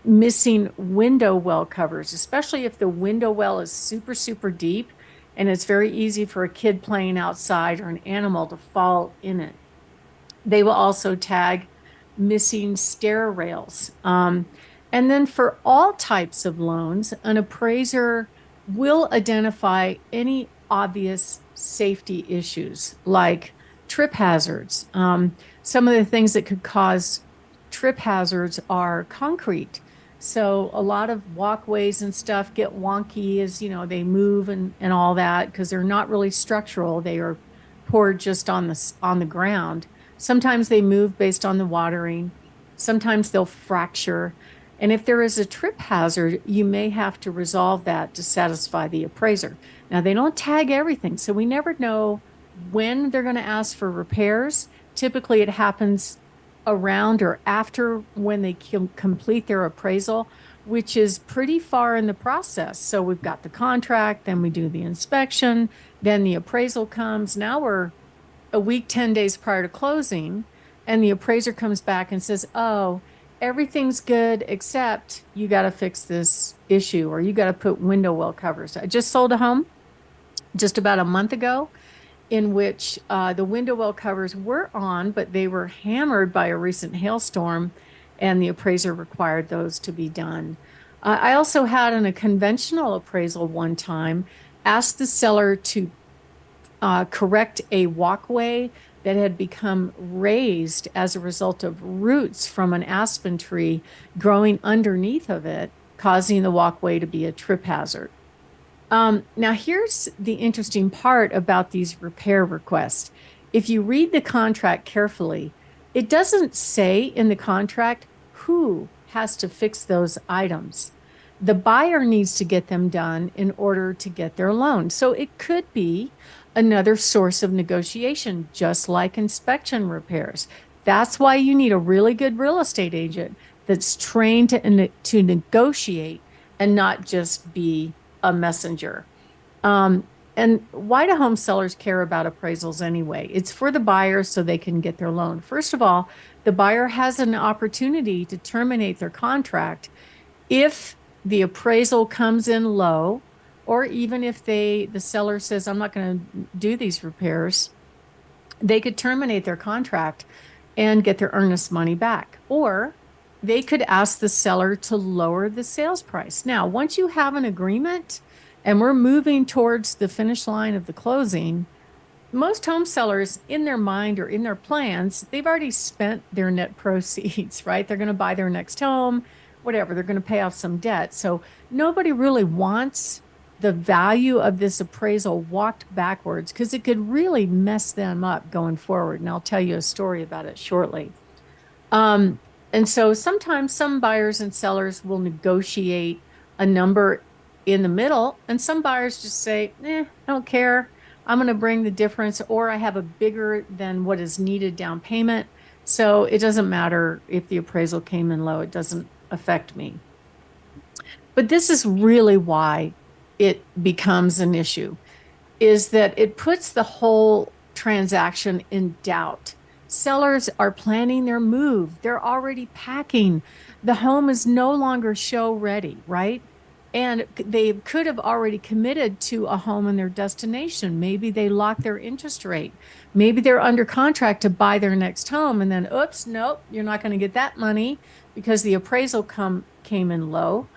missing window well covers, especially if the window well is super, super deep and it's very easy for a kid playing outside or an animal to fall in it. They will also tag missing stair rails. And then for all types of loans, an appraiser will identify any obvious safety issues like trip hazards. Some of the things that could cause trip hazards are concrete. So a lot of walkways and stuff get wonky as, they move and all that because they're not really structural. They are poured just on the ground. Sometimes they move based on the watering. Sometimes they'll fracture. And if there is a trip hazard, you may have to resolve that to satisfy the appraiser. Now, they don't tag everything, so we never know when they're going to ask for repairs. Typically, it happens around or after when they complete their appraisal, which is pretty far in the process. So we've got the contract, then we do the inspection, then the appraisal comes. Now we're a week, 10 days prior to closing, and the appraiser comes back and says, oh, everything's good, except you got to fix this issue, or you got to put window well covers. I just sold a home just about a month ago in which the window well covers were on, but they were hammered by a recent hailstorm, and the appraiser required those to be done. I also had in a conventional appraisal one time asked the seller to correct a walkway that had become raised as a result of roots from an aspen tree growing underneath of it, causing the walkway to be a trip hazard. Now, here's the interesting part about these repair requests. If you read the contract carefully, it doesn't say in the contract who has to fix those items. The buyer needs to get them done in order to get their loan. So it could be another source of negotiation, just like inspection repairs. That's why you need a really good real estate agent that's trained to negotiate and not just be a messenger. And why do home sellers care about appraisals anyway? It's for the buyer so they can get their loan. First of all, the buyer has an opportunity to terminate their contract if the appraisal comes in low, or even if the seller says, I'm not going to do these repairs, they could terminate their contract and get their earnest money back. Or they could ask the seller to lower the sales price. Now, once you have an agreement and we're moving towards the finish line of the closing, most home sellers in their mind or in their plans, they've already spent their net proceeds, right? They're going to buy their next home, whatever, they're going to pay off some debt. So nobody really wants the value of this appraisal walked backwards, because it could really mess them up going forward. And I'll tell you a story about it shortly. And so sometimes some buyers and sellers will negotiate a number in the middle, and some buyers just say, I don't care. I'm going to bring the difference, or I have a bigger than what is needed down payment. So it doesn't matter if the appraisal came in low, it doesn't affect me. But this is really why it becomes an issue, is that it puts the whole transaction in doubt. Sellers are planning their move. They're already packing. The home is no longer show ready, right? And they could have already committed to a home in their destination. Maybe they locked their interest rate. Maybe they're under contract to buy their next home, and then, oops, nope, you're not going to get that money because the appraisal came in low.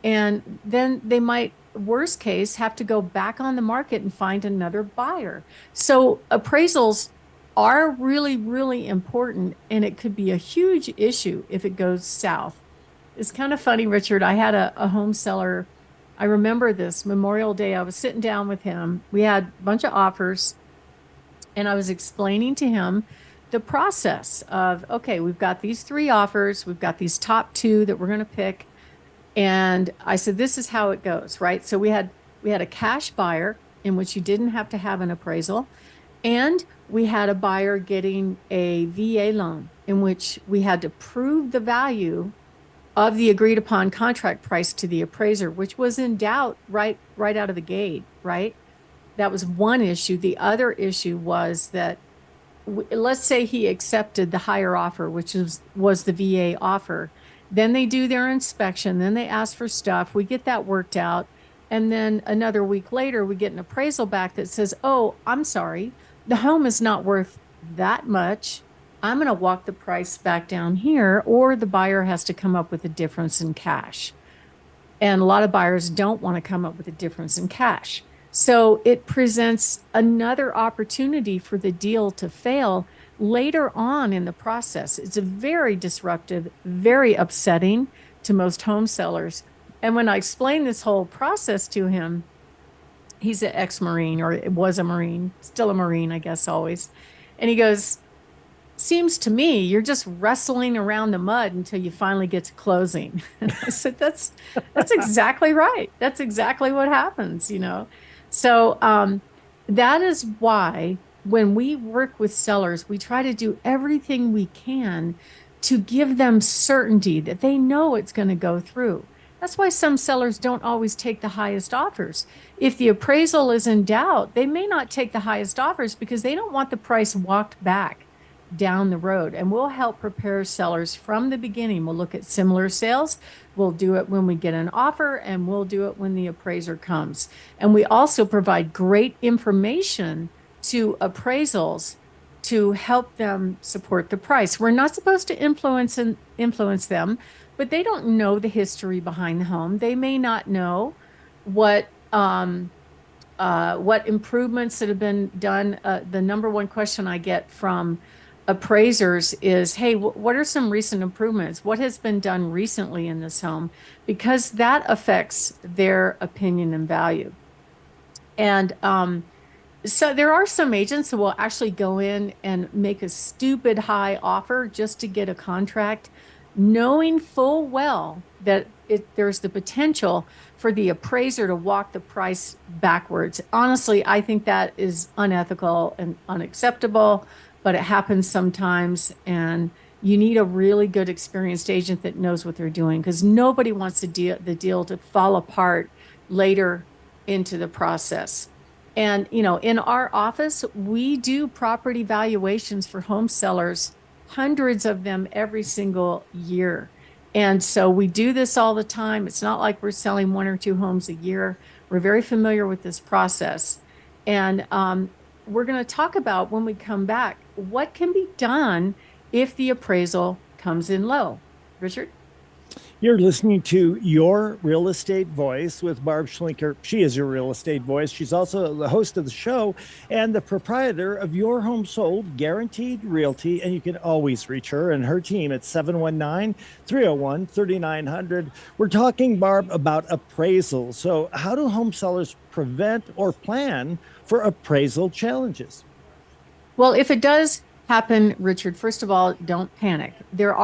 And then they might, worst case, have to go back on the market and find another buyer. So appraisals are really, really important, and it could be a huge issue if it goes south. It's kind of funny, Richard. I had a home seller. I remember this Memorial Day. I was sitting down with him. We had a bunch of offers, and I was explaining to him the process of, okay, we've got these 3 offers. We've got these top 2 that we're going to pick. And I said, this is how it goes, right? So we had a cash buyer in which you didn't have to have an appraisal. And we had a buyer getting a VA loan in which we had to prove the value of the agreed upon contract price to the appraiser, which was in doubt right out of the gate, right? That was one issue. The other issue was that, let's say he accepted the higher offer, which was the VA offer. Then they do their inspection. Then they ask for stuff. We get that worked out. And then another week later, we get an appraisal back that says, oh, I'm sorry, the home is not worth that much. I'm going to walk the price back down here, or the buyer has to come up with a difference in cash. And a lot of buyers don't want to come up with a difference in cash. So it presents another opportunity for the deal to fail later on in the process. It's very disruptive, very upsetting to most home sellers. And when I explained this whole process to him, he's an ex-Marine, or was a Marine, still a Marine, I guess, always. And he goes, seems to me you're just wrestling around the mud until you finally get to closing. And I said, that's exactly right. That's exactly what happens, you know? So that is why when we work with sellers, we try to do everything we can to give them certainty that they know it's going to go through. That's why some sellers don't always take the highest offers. If the appraisal is in doubt, they may not take the highest offers because they don't want the price walked back down the road. And we'll help prepare sellers from the beginning. We'll look at similar sales. We'll do it when we get an offer, and we'll do it when the appraiser comes. And we also provide great information to appraisals to help them support the price. We're not supposed to influence them, but they don't know the history behind the home. They may not know what improvements that have been done. The number one question I get from appraisers is, hey, what are some recent improvements? What has been done recently in this home? Because that affects their opinion and value. And so there are some agents who will actually go in and make a stupid high offer just to get a contract, knowing full well that there's the potential for the appraiser to walk the price backwards. Honestly, I think that is unethical and unacceptable, but it happens sometimes. And you need a really good experienced agent that knows what they're doing, because nobody wants the deal to fall apart later into the process. And, in our office, we do property valuations for home sellers, hundreds of them every single year. And so we do this all the time. It's not like we're selling 1 or 2 homes a year. We're very familiar with this process. And we're going to talk about, when we come back, what can be done if the appraisal comes in low. Richard? You're listening to Your Real Estate Voice with Barb Schlinker. She is your real estate voice. She's also the host of the show and the proprietor of Your Home Sold Guaranteed Realty. And you can always reach her and her team at 719-301-3900. We're talking, Barb, about appraisal. So how do home sellers prevent or plan for appraisal challenges? Well, if it does happen, Richard, first of all, don't panic. There's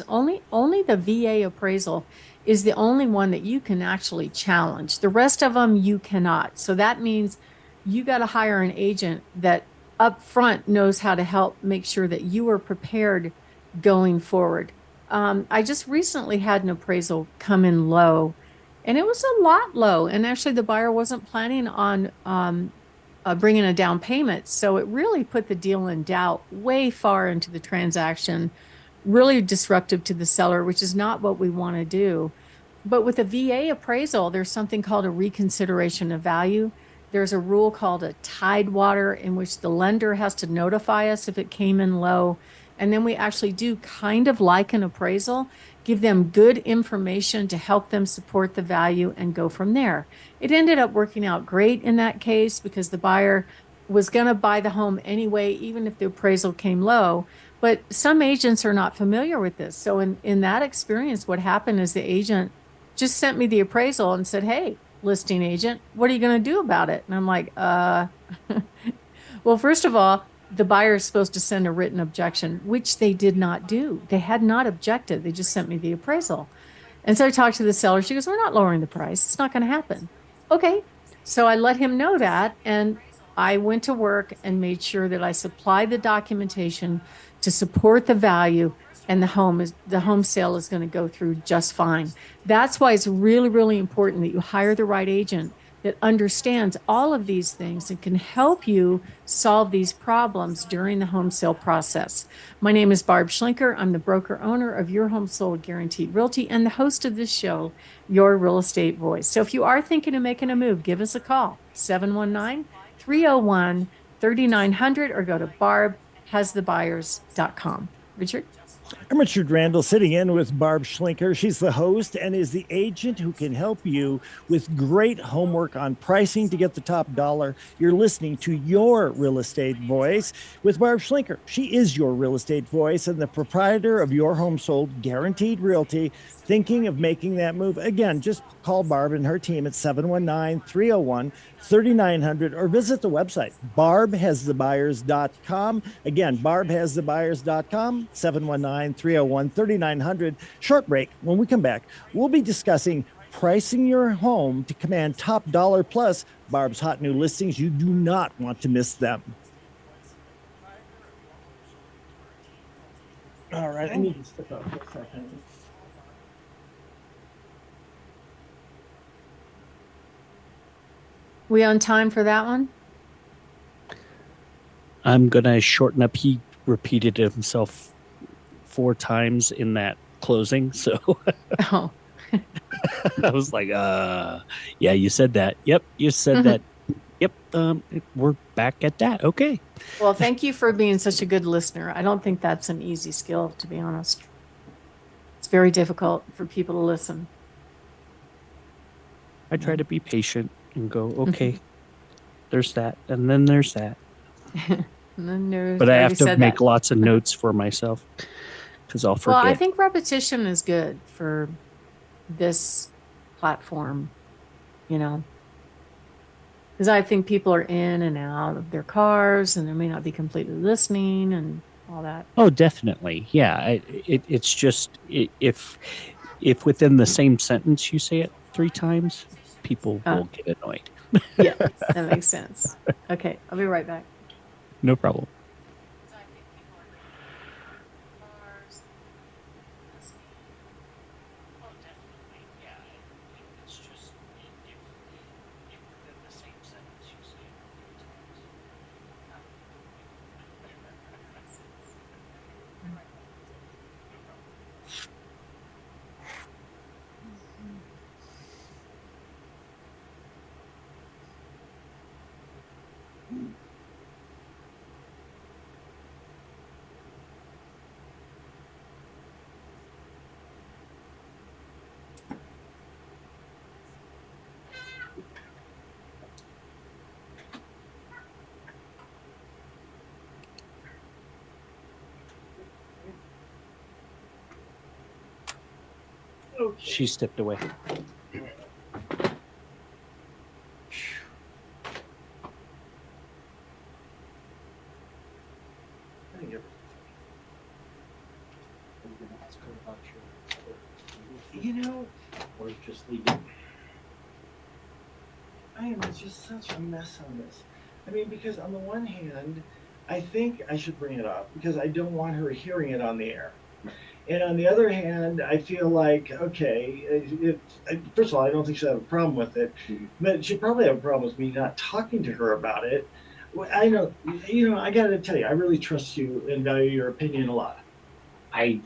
only the VA appraisal is the only one that you can actually challenge. The rest of them you cannot. So that means you got to hire an agent that up front knows how to help make sure that you are prepared going forward. I just recently had an appraisal come in low, and it was a lot low. And actually, the buyer wasn't planning on bringing a down payment. So it really put the deal in doubt way far into the transaction, really disruptive to the seller, which is not what we want to do. But with a VA appraisal, there's something called a reconsideration of value. There's a rule called a tidewater, in which the lender has to notify us if it came in low. And then we actually do, kind of like an appraisal, give them good information to help them support the value and go from there. It ended up working out great in that case, because the buyer was going to buy the home anyway, even if the appraisal came low. But some agents are not familiar with this. So in that experience, what happened is the agent just sent me the appraisal and said, hey, listing agent, what are you going to do about it? And I'm like, well, first of all, the buyer is supposed to send a written objection, which they did not do. They had not objected. They just sent me the appraisal. And so I talked to the seller. She goes, we're not lowering the price. It's not going to happen. Okay. So I let him know that. And I went to work and made sure that I supplied the documentation to support the value, and the home sale is going to go through just fine. That's why it's really, really important that you hire the right agent that understands all of these things and can help you solve these problems during the home sale process. My name is Barb Schlinker. I'm the broker owner of Your Home Sold Guaranteed Realty and the host of this show, Your Real Estate Voice. So if you are thinking of making a move, give us a call, 719-301-3900, or go to barbhasthebuyers.com. Richard? I'm Richard Randall, sitting in with Barb Schlinker. She's the host and is the agent who can help you with great homework on pricing to get the top dollar. You're listening to Your Real Estate Voice with Barb Schlinker. She is your real estate voice and the proprietor of Your Home Sold Guaranteed Realty. Thinking of making that move? Again, just call Barb and her team at 719-301-3900 or visit the website, barbhasthebuyers.com. Again, barbhasthebuyers.com, 719-301-3900. Short break. When we come back, we'll be discussing pricing your home to command top dollar plus Barb's hot new listings. You do not want to miss them. All right, I need to step up for a second. We on time for that one? I'm gonna shorten up. He repeated himself 4 times in that closing, so Oh. I was like, yeah, you said that. Yep, you said that. Yep, we're back at that. Okay. Well, thank you for being such a good listener. I don't think that's an easy skill, to be honest. It's very difficult for people to listen. I try to be patient and go, okay, there's that, and then there's that. And then there's, But I I have already to said that. make lots of notes for myself because I'll Well, I forget. think repetition is good for this platform, you know, because I think people are in and out of their cars and they may not be completely listening and all that. Oh, definitely. Yeah. It's just if within the same sentence you say it 3 times, people Uh, will get annoyed. yeah, that makes sense. Okay, I'll be right back. No problem. She stepped away. You know, Or just leave it. I am just such a mess on this. I mean, because on the one hand, I think I should bring it up because I don't want her hearing it on the air. And on the other hand, I feel like, okay, first of all, I don't think she'll have a problem with it, but she'll probably have a problem with me not talking to her about it. I know, I got to tell you, I really trust you and value your opinion a lot. I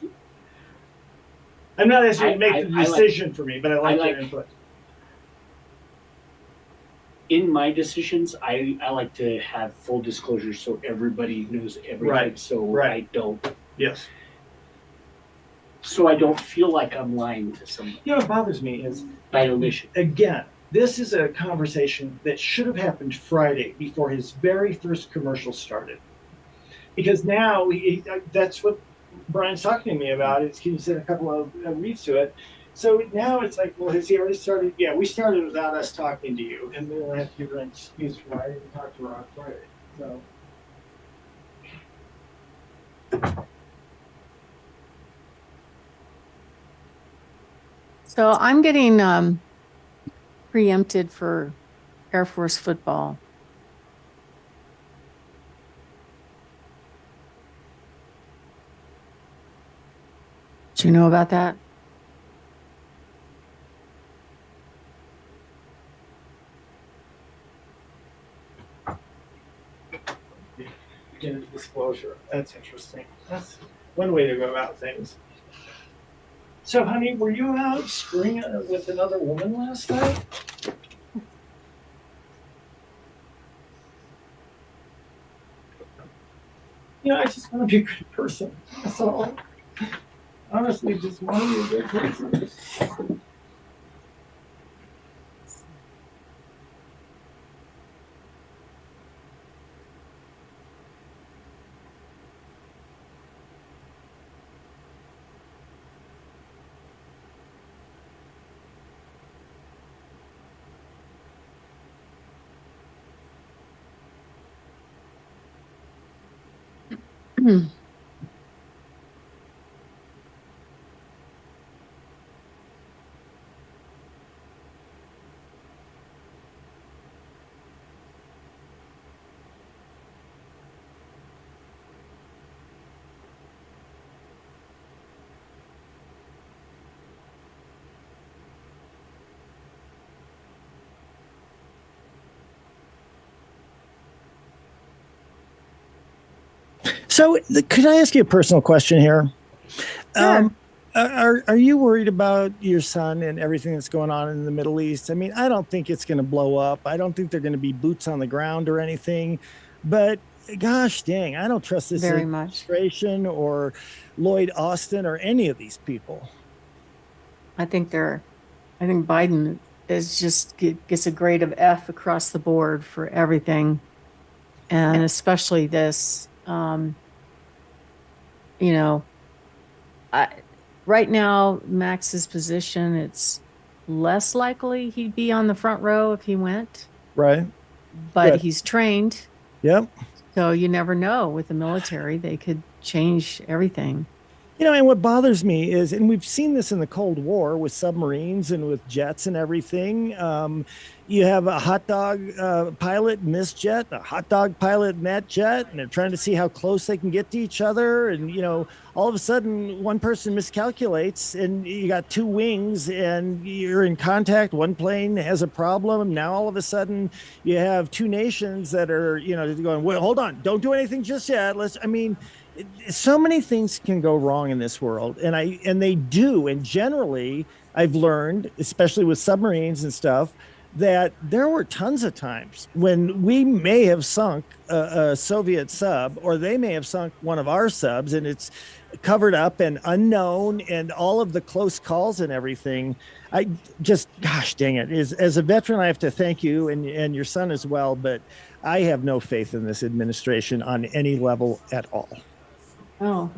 I'm not asking you to make the I like decision for me, but I like your input. in my decisions, I like to have full disclosure so everybody knows everything. Right, So right. I don't. Yes. So I don't feel like I'm lying to somebody. What bothers me is By omission. Again, this is a conversation that should have happened Friday before his very first commercial started. Because now that's what Brian's talking to me about. Is can you send a couple of reads to it? So now it's like, well, has he already started? Yeah, we started without us talking to you, and then I have to give her an excuse for why I didn't talk to her on Friday. So. So I'm getting preempted for Air Force football. Do you know about that? Disclosure. That's interesting. That's one way to go about things. So, honey, were you out screwing with another woman last night? I just want to be a good person. That's all. Honestly, just want to be a good person. Could I ask you a personal question here? Sure. Um, are you worried about your son and everything that's going on in the Middle East? I mean, I don't think it's going to blow up. I don't think they're going to be boots on the ground or anything. But gosh dang, I don't trust this Very much. administration or Lloyd Austin or any of these people. I think I think Biden is just gets a grade of F across the board for everything, and especially this. You know, I, right now, Max's position, it's less likely he'd be on the front row if he went, Right. but Good. he's trained. Yep. So you never know with the military, they could change everything. And what bothers me is, and we've seen this in the Cold War with submarines and with jets and everything. You have a hot dog pilot in this jet, a hot dog pilot in that jet, and they're trying to see how close they can get to each other. And, all of a sudden, one person miscalculates, and you got two wings, and you're in contact. One plane has a problem. Now, all of a sudden, you have two nations that are, going, well, hold on, don't do anything just yet. I mean, so many things can go wrong in this world, and they do. And generally, I've learned, especially with submarines and stuff, that there were tons of times when we may have sunk a Soviet sub, or they may have sunk one of our subs, and it's covered up and unknown, and all of the close calls and everything. I just, gosh dang it, as a veteran, I have to thank you and your son as well, but I have no faith in this administration on any level at all. Oh,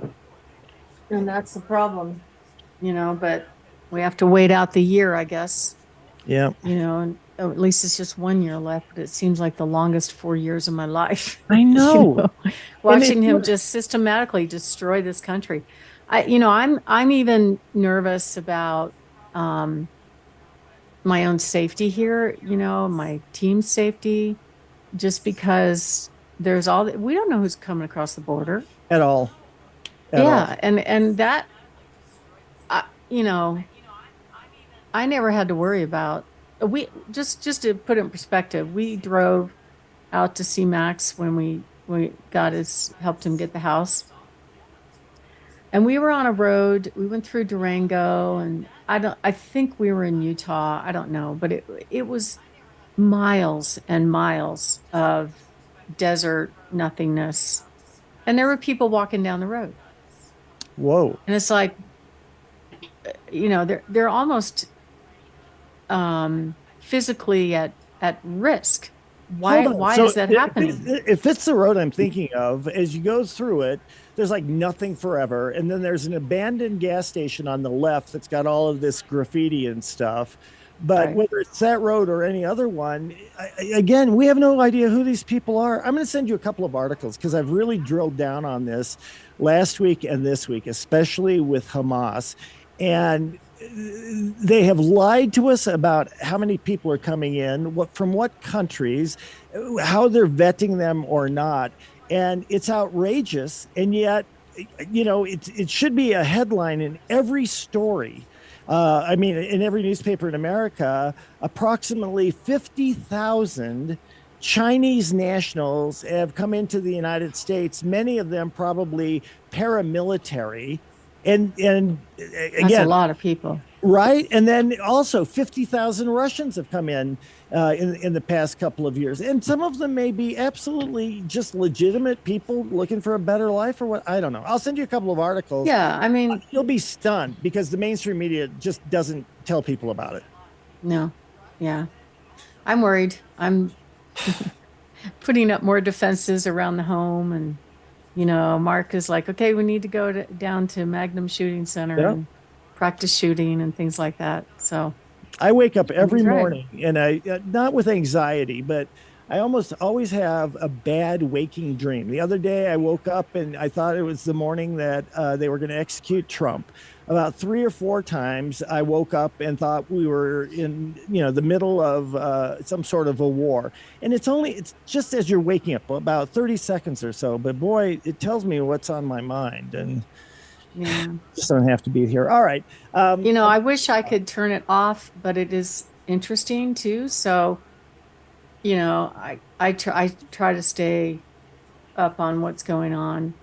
and that's the problem, but we have to wait out the year, I guess, Yeah. and at least it's just 1 year left, but it seems like the longest 4 years of my life, I know. watching him just systematically destroy this country. I'm even nervous about, my own safety here, my team's safety, just because we don't know who's coming across the border. At all. At all. Yeah, and that, I, you know, I never had to worry about. We just to put it in perspective, we drove out to see Max when we helped him get the house, and we were on a road. We went through Durango, and I think we were in Utah. I don't know, but it was miles and miles of desert nothingness, and there were people walking down the road. Whoa. And it's like, they're almost physically at risk. Why So is that happening? if it's the road I'm thinking of, as you go through it, there's like nothing forever. And then there's an abandoned gas station on the left that's got all of this graffiti and stuff. But Right. whether it's that road or any other one, again, we have no idea who these people are. I'm going to send you a couple of articles because I've really drilled down on this last week and this week, especially with Hamas. And they have lied to us about how many people are coming in, from what countries, how they're vetting them or not. And it's outrageous. And yet, it should be a headline in every story. I mean, in every newspaper in America, approximately 50,000 Chinese nationals have come into the United States, many of them probably paramilitary. And That's a again, lot of people. right. And then also 50,000 Russians have come in the past couple of years. And some of them may be absolutely just legitimate people looking for a better life or what. I don't know. I'll send you a couple of articles. Yeah, I mean, You'll be stunned because the mainstream media just doesn't tell people about it. no, yeah, I'm worried. I'm putting up more defenses around the home, and Mark is like, okay, we need to go down to Magnum Shooting Center Yeah. and practice shooting and things like that. So I wake up every he's right. morning and I, not with anxiety, but I almost always have a bad waking dream. The other day I woke up and I thought it was the morning that they were going to execute Trump. About 3 or 4 times I woke up and thought we were in, the middle of some sort of a war. And it's just as you're waking up, about 30 seconds or so. But boy, it tells me what's on my mind. And Yeah. just don't have to be here. All right. I wish I could turn it off, but it is interesting too. So, I try to stay up on what's going on.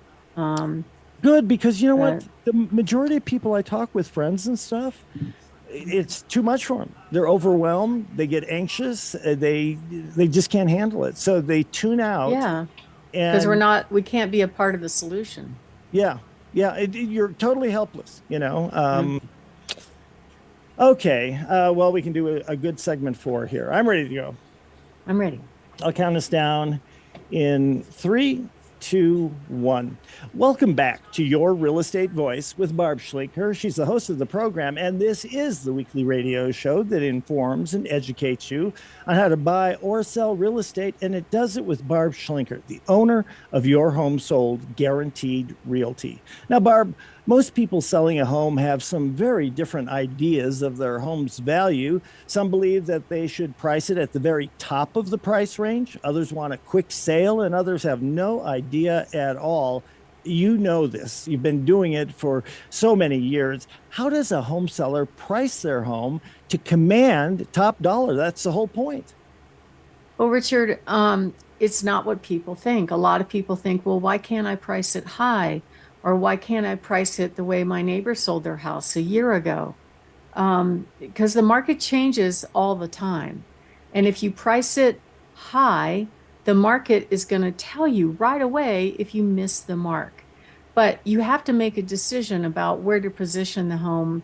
Good, because you know Uh, what? The majority of people I talk with, friends and stuff, it's too much for them. They're overwhelmed. They get anxious. They just can't handle it. So they tune out. yeah, because And we can't be a part of the solution. yeah, yeah, you're totally helpless. Mm, Okay, well, we can do a good segment 4 here. I'm ready to go. I'm ready. I'll count us down in 3, 2, 1. Welcome back to Your Real Estate Voice with Barb Schlinker. She's the host of the program, and this is the weekly radio show that informs and educates you on how to buy or sell real estate, and it does it with Barb Schlinker, the owner of Your Home Sold Guaranteed Realty. Now, Barb, most people selling a home have some very different ideas of their home's value. Some believe that they should price it at the very top of the price range. Others want a quick sale, and others have no idea at all. You know this. You've been doing it for so many years. How does a home seller price their home to command top dollar? That's the whole point. Well, Richard, it's not what people think. A lot of people think, well, why can't I price it high? Or why can't I price it the way my neighbor sold their house a year ago? Because the market changes all the time. And if you price it high, the market is going to tell you right away if you miss the mark. But you have to make a decision about where to position the home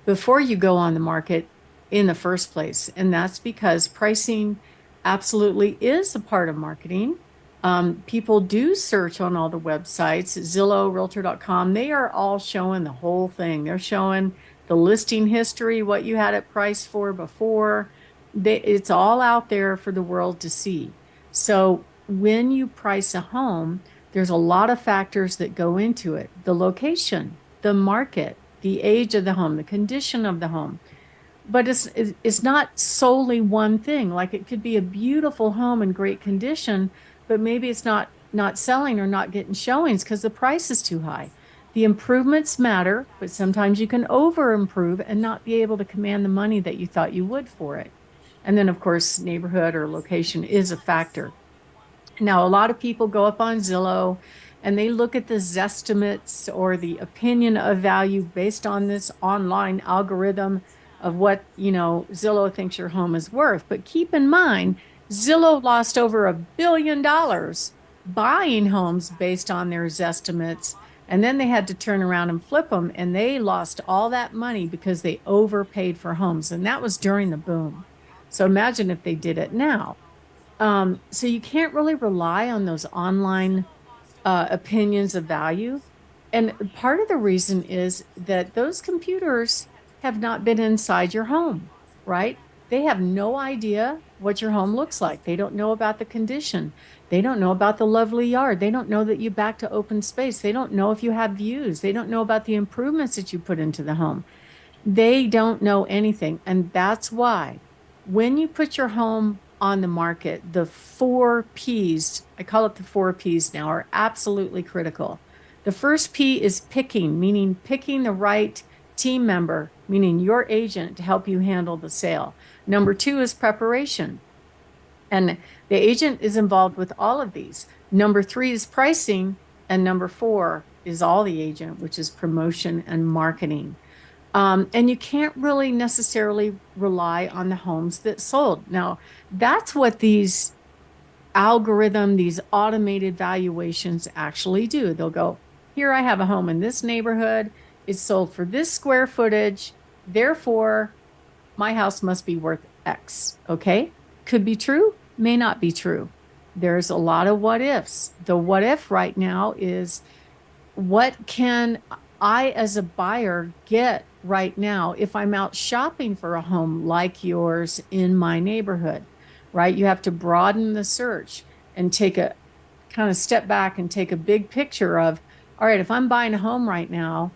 before you go on the market in the first place. And that's because pricing absolutely is a part of marketing. People do search on all the websites, Zillow, Realtor.com. They are all showing the whole thing. They're showing the listing history, what you had it priced for before. It's all out there for the world to see. So when you price a home, there's a lot of factors that go into it. The location, the market, the age of the home, the condition of the home. But it's not solely one thing. Like it could be a beautiful home in great condition, but maybe it's not selling or not getting showings because the price is too high. The improvements matter, but sometimes you can over improve and not be able to command the money that you thought you would for it. And then, of course, neighborhood or location is a factor. Now, a lot of people go up on Zillow and they look at the Zestimates or the opinion of value based on this online algorithm of what, Zillow thinks your home is worth. But keep in mind, Zillow lost over $1 billion buying homes based on their Zestimates. And then they had to turn around and flip them. And they lost all that money because they overpaid for homes. And that was during the boom. So imagine if they did it now. So you can't really rely on those online opinions of value. And part of the reason is that those computers have not been inside your home, right? They have no idea what your home looks like. They don't know about the condition. They don't know about the lovely yard. They don't know that you back to open space. They don't know if you have views. They don't know about the improvements that you put into the home. They don't know anything. And that's why when you put your home on the market, the 4 Ps, I call it the 4 Ps now, are absolutely critical. The first P is picking, meaning picking the right team member, meaning your agent to help you handle the sale. Number 2 is preparation. And the agent is involved with all of these. Number 3 is pricing. And number 4 is all the agent, which is promotion and marketing. And you can't really necessarily rely on the homes that sold. Now, that's what these these automated valuations actually do. They'll go, here I have a home in this neighborhood. It's sold for this square footage. Therefore, my house must be worth X. Okay. Could be true, may not be true. There's a lot of what ifs. The what if right now is what can I, as a buyer, get right now if I'm out shopping for a home like yours in my neighborhood, right? You have to broaden the search and take a kind of step back and take a big picture of, all right, if I'm buying a home right now,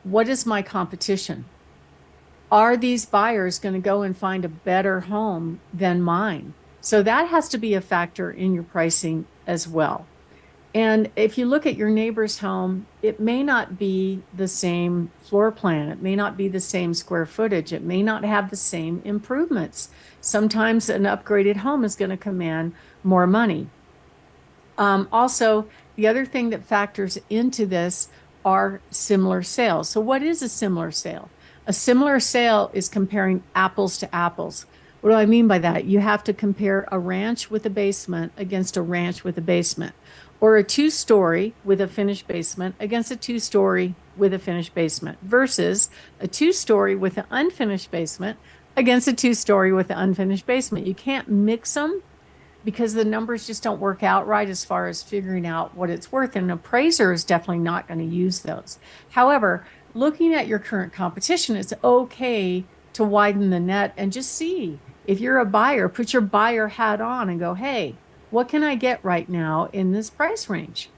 what is my competition? Are these buyers going to go and find a better home than mine? So that has to be a factor in your pricing as well. And if you look at your neighbor's home, it may not be the same floor plan. It may not be the same square footage. It may not have the same improvements. Sometimes an upgraded home is going to command more money. Also, the other thing that factors into this are similar sales. So what is a similar sale? A similar sale is comparing apples to apples. What do I mean by that? You have to compare a ranch with a basement against a ranch with a basement, or a two-story with a finished basement against a two-story with a finished basement, versus a two-story with an unfinished basement against a two-story with an unfinished basement. You can't mix them because the numbers just don't work out right as far as figuring out what it's worth. And an appraiser is definitely not going to use those. However, looking at your current competition, it's okay to widen the net and just see. If you're a buyer, put your buyer hat on and go, hey, what can I get right now in this price range?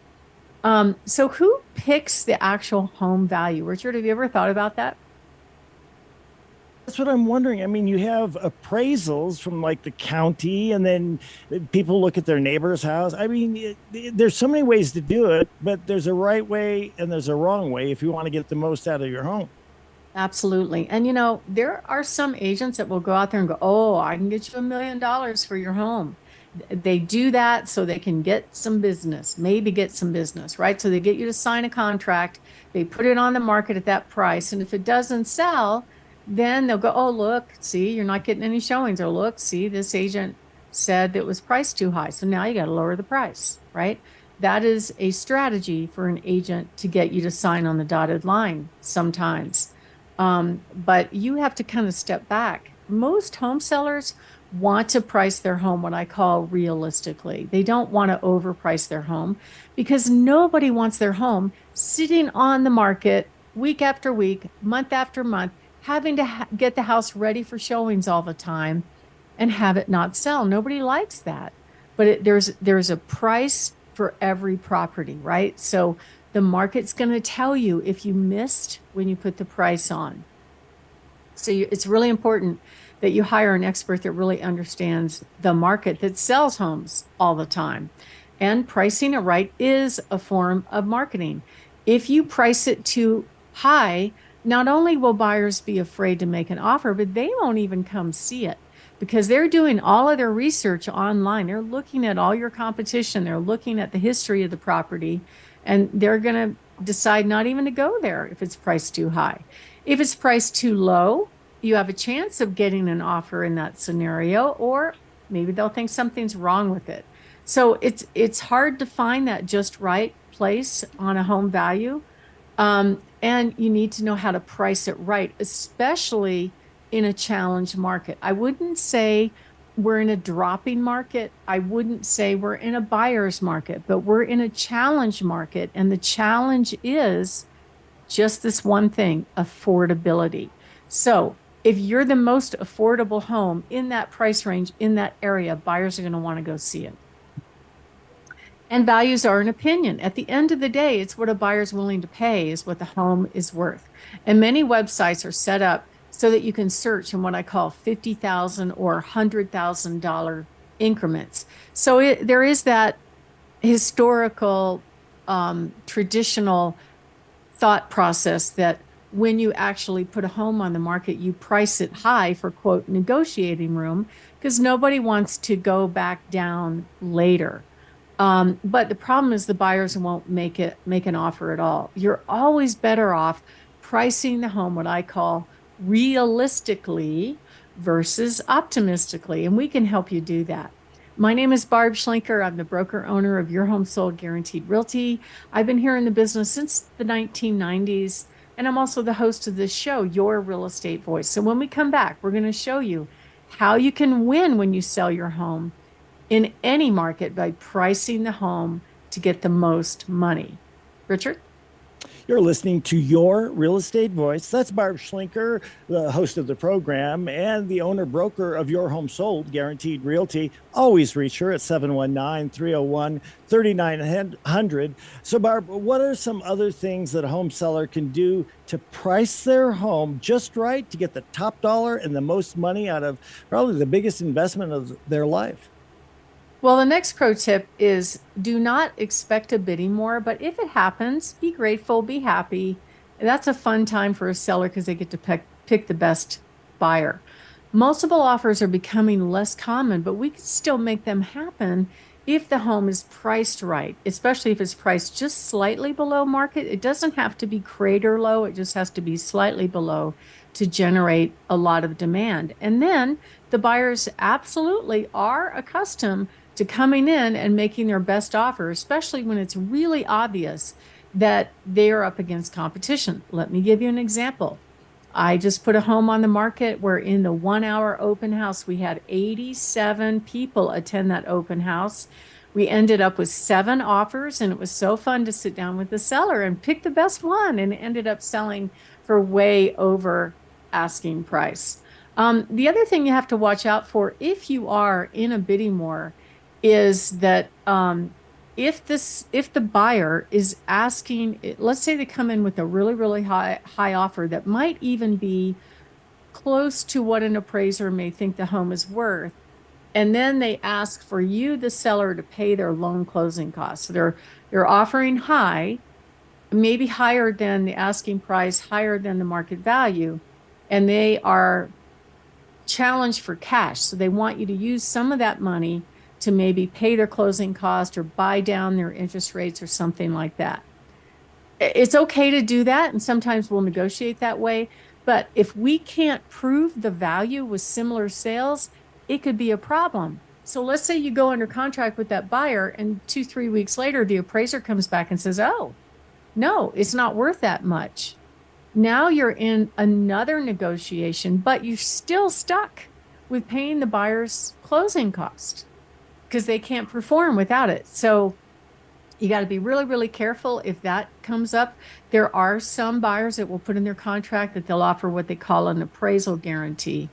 So who picks the actual home value? Richard, have you ever thought about that? That's what I'm wondering. I mean, you have appraisals from like the county, and then people look at their neighbor's house. I mean, there's so many ways to do it, but there's a right way and there's a wrong way if you want to get the most out of your home. Absolutely. And there are some agents that will go out there and go, oh, I can get you $1 million for your home. They do that so they can get some business, maybe get some business, right? So they get you to sign a contract. They put it on the market at that price. And if it doesn't sell, then they'll go, oh, look, see, you're not getting any showings. Or look, see, this agent said it was priced too high. So now you got to lower the price, right? That is a strategy for an agent to get you to sign on the dotted line sometimes. But you have to kind of step back. Most home sellers want to price their home what I call realistically. They don't want to overprice their home because nobody wants their home sitting on the market week after week, month after month, having to get the house ready for showings all the time and have it not sell. Nobody likes that. But there's a price for every property, right? So the market's going to tell you if you missed when you put the price on. So it's really important that you hire an expert that really understands the market that sells homes all the time. And pricing it right is a form of marketing. If you price it too high, not only will buyers be afraid to make an offer, but they won't even come see it because they're doing all of their research online. They're looking at all your competition. They're looking at the history of the property, and they're going to decide not even to go there if it's priced too high. If it's priced too low, you have a chance of getting an offer in that scenario, or maybe they'll think something's wrong with it. So it's hard to find that just right place on a home value. And you need to know how to price it right, especially in a challenged market. I wouldn't say we're in a dropping market. I wouldn't say we're in a buyer's market, but we're in a challenge market. And the challenge is just this one thing, affordability. So if you're the most affordable home in that price range, in that area, buyers are going to want to go see it. And values are an opinion. At the end of the day, it's what a buyer's willing to pay is what the home is worth. And many websites are set up so that you can search in what I call $50,000 or $100,000 increments. So there is that historical, traditional thought process that when you actually put a home on the market, you price it high for, quote, negotiating room, because nobody wants to go back down later. But the problem is the buyers won't make an offer at all. You're always better off pricing the home what I call realistically versus optimistically, and we can help you do that. My name is Barb Schlinker. I'm the broker owner of Your Home Sold Guaranteed Realty. I've been here in the business since the 1990s, and I'm also the host of this show, Your Real Estate Voice. So when we come back, we're going to show you how you can win when you sell your home in any market by pricing the home to get the most money. Richard? You're listening to Your Real Estate Voice. That's Barb Schlinker, the host of the program and the owner broker of Your Home Sold Guaranteed Realty. Always reach her at 719-301-3900. So Barb, what are some other things that a home seller can do to price their home just right to get the top dollar and the most money out of probably the biggest investment of their life? Well, the next pro tip is do not expect a bidding war, but if it happens, be grateful, be happy. That's a fun time for a seller because they get to pick the best buyer. Multiple offers are becoming less common, but we can still make them happen if the home is priced right, especially if it's priced just slightly below market. It doesn't have to be crater low. It just has to be slightly below to generate a lot of demand. And then the buyers absolutely are accustomed to coming in and making their best offer, especially when it's really obvious that they are up against competition. Let me give you an example. I just put a home on the market where in the 1 hour open house, we had 87 people attend that open house. We ended up with 7 offers, and it was so fun to sit down with the seller and pick the best one, and it ended up selling for way over asking price. The other thing you have to watch out for if you are in a bidding war is that if the buyer is asking, let's say they come in with a really high offer that might even be close to what an appraiser may think the home is worth, and then they ask for you, the seller, to pay their loan closing costs. So they're offering high, maybe higher than the asking price, higher than the market value, and they are challenged for cash. So they want you to use some of that money to maybe pay their closing cost or buy down their interest rates or something like that. It's okay to do that, and sometimes we'll negotiate that way. But if we can't prove the value with similar sales, it could be a problem. So let's say you go under contract with that buyer, and 2-3 weeks later, the appraiser comes back and says, oh, no, it's not worth that much. Now you're in another negotiation, but you're still stuck with paying the buyer's closing cost because they can't perform without it. So you got to be really careful if that comes up. There are some buyers that will put in their contract that they'll offer what they call an appraisal guarantee.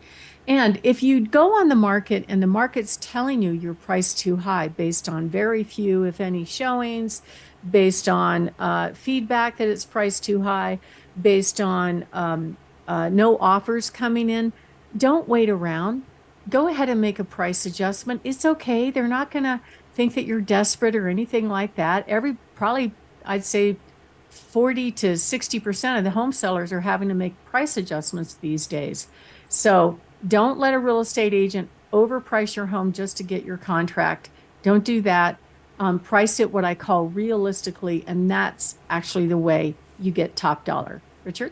And if you go on the market and the market's telling you you're priced too high based on very few, if any, showings, based on feedback that it's priced too high, based on no offers coming in, don't wait around. Go ahead and make a price adjustment. It's okay. They're not going to think that you're desperate or anything like that. Probably, I'd say 40 to 60% of the home sellers are having to make price adjustments these days. So don't let a real estate agent overprice your home just to get your contract. Don't do that. Price it what I call realistically, and that's actually the way you get top dollar. Richard?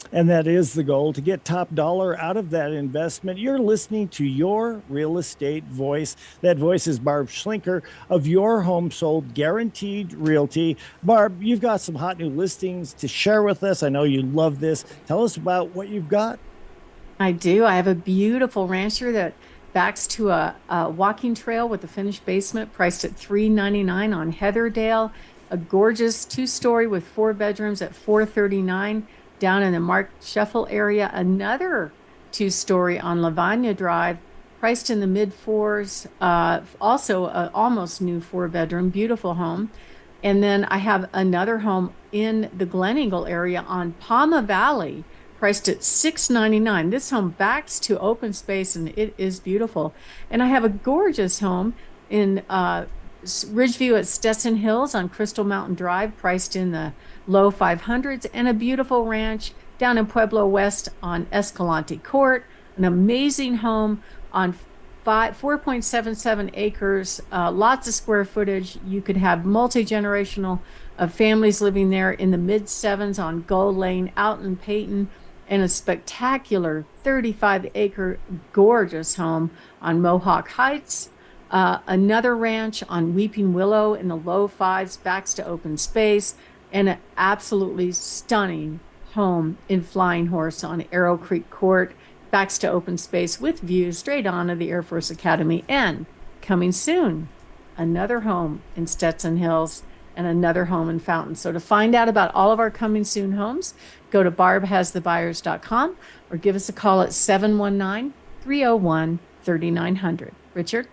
And that is the goal, to get top dollar out of that investment. You're listening to Your Real Estate Voice. That voice is Barb Schlinker of Your Home Sold Guaranteed Realty. Barb, you've got some hot new listings to share with us. I know you love this. Tell us about what you've got. I do. I have a beautiful ranch here that backs to a walking trail with a finished basement, priced at $399 on Heatherdale. A gorgeous 2-story with 4 bedrooms at $439. Down in the Mark Sheffel area, another 2-story on Lavanya Drive, priced in the mid-4s. Also, a almost new 4-bedroom, beautiful home. And then I have another home in the Glen Eagle area on Palma Valley, priced at $699. This home backs to open space, and it is beautiful. And I have a gorgeous home in Ridgeview at Stetson Hills on Crystal Mountain Drive, priced in the low 500s, and a beautiful ranch down in Pueblo West on Escalante Court, an amazing home on 4.77 acres, lots of square footage. You could have multi-generational families living there in the mid-7s on Gull Lane out in Peyton, and a spectacular 35-acre gorgeous home on Mohawk Heights. Another ranch on Weeping Willow in the low 5s, backs to open space, and an absolutely stunning home in Flying Horse on Arrow Creek Court, backs to open space with views straight on to the Air Force Academy. And coming soon, another home in Stetson Hills and another home in Fountain. So to find out about all of our coming soon homes, go to barbhasthebuyers.com or give us a call at 719-301-3900. Richard?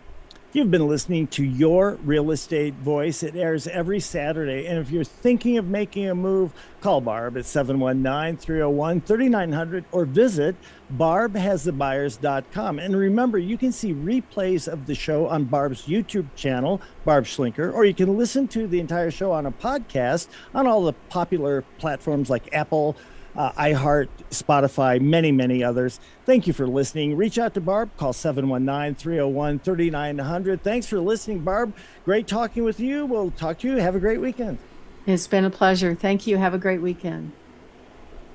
You've been listening to Your Real Estate Voice. It airs every Saturday. And if you're thinking of making a move, call Barb at 719-301-3900 or visit barbhasthebuyers.com. And remember, you can see replays of the show on Barb's YouTube channel, Barb Schlinker, or you can listen to the entire show on a podcast on all the popular platforms like Apple, iHeart, Spotify, many, many others. Thank you for listening. Reach out to Barb. Call 719-301-3900. Thanks for listening, Barb. Great talking with you. We'll talk to you. Have a great weekend. It's been a pleasure. Thank you. Have a great weekend.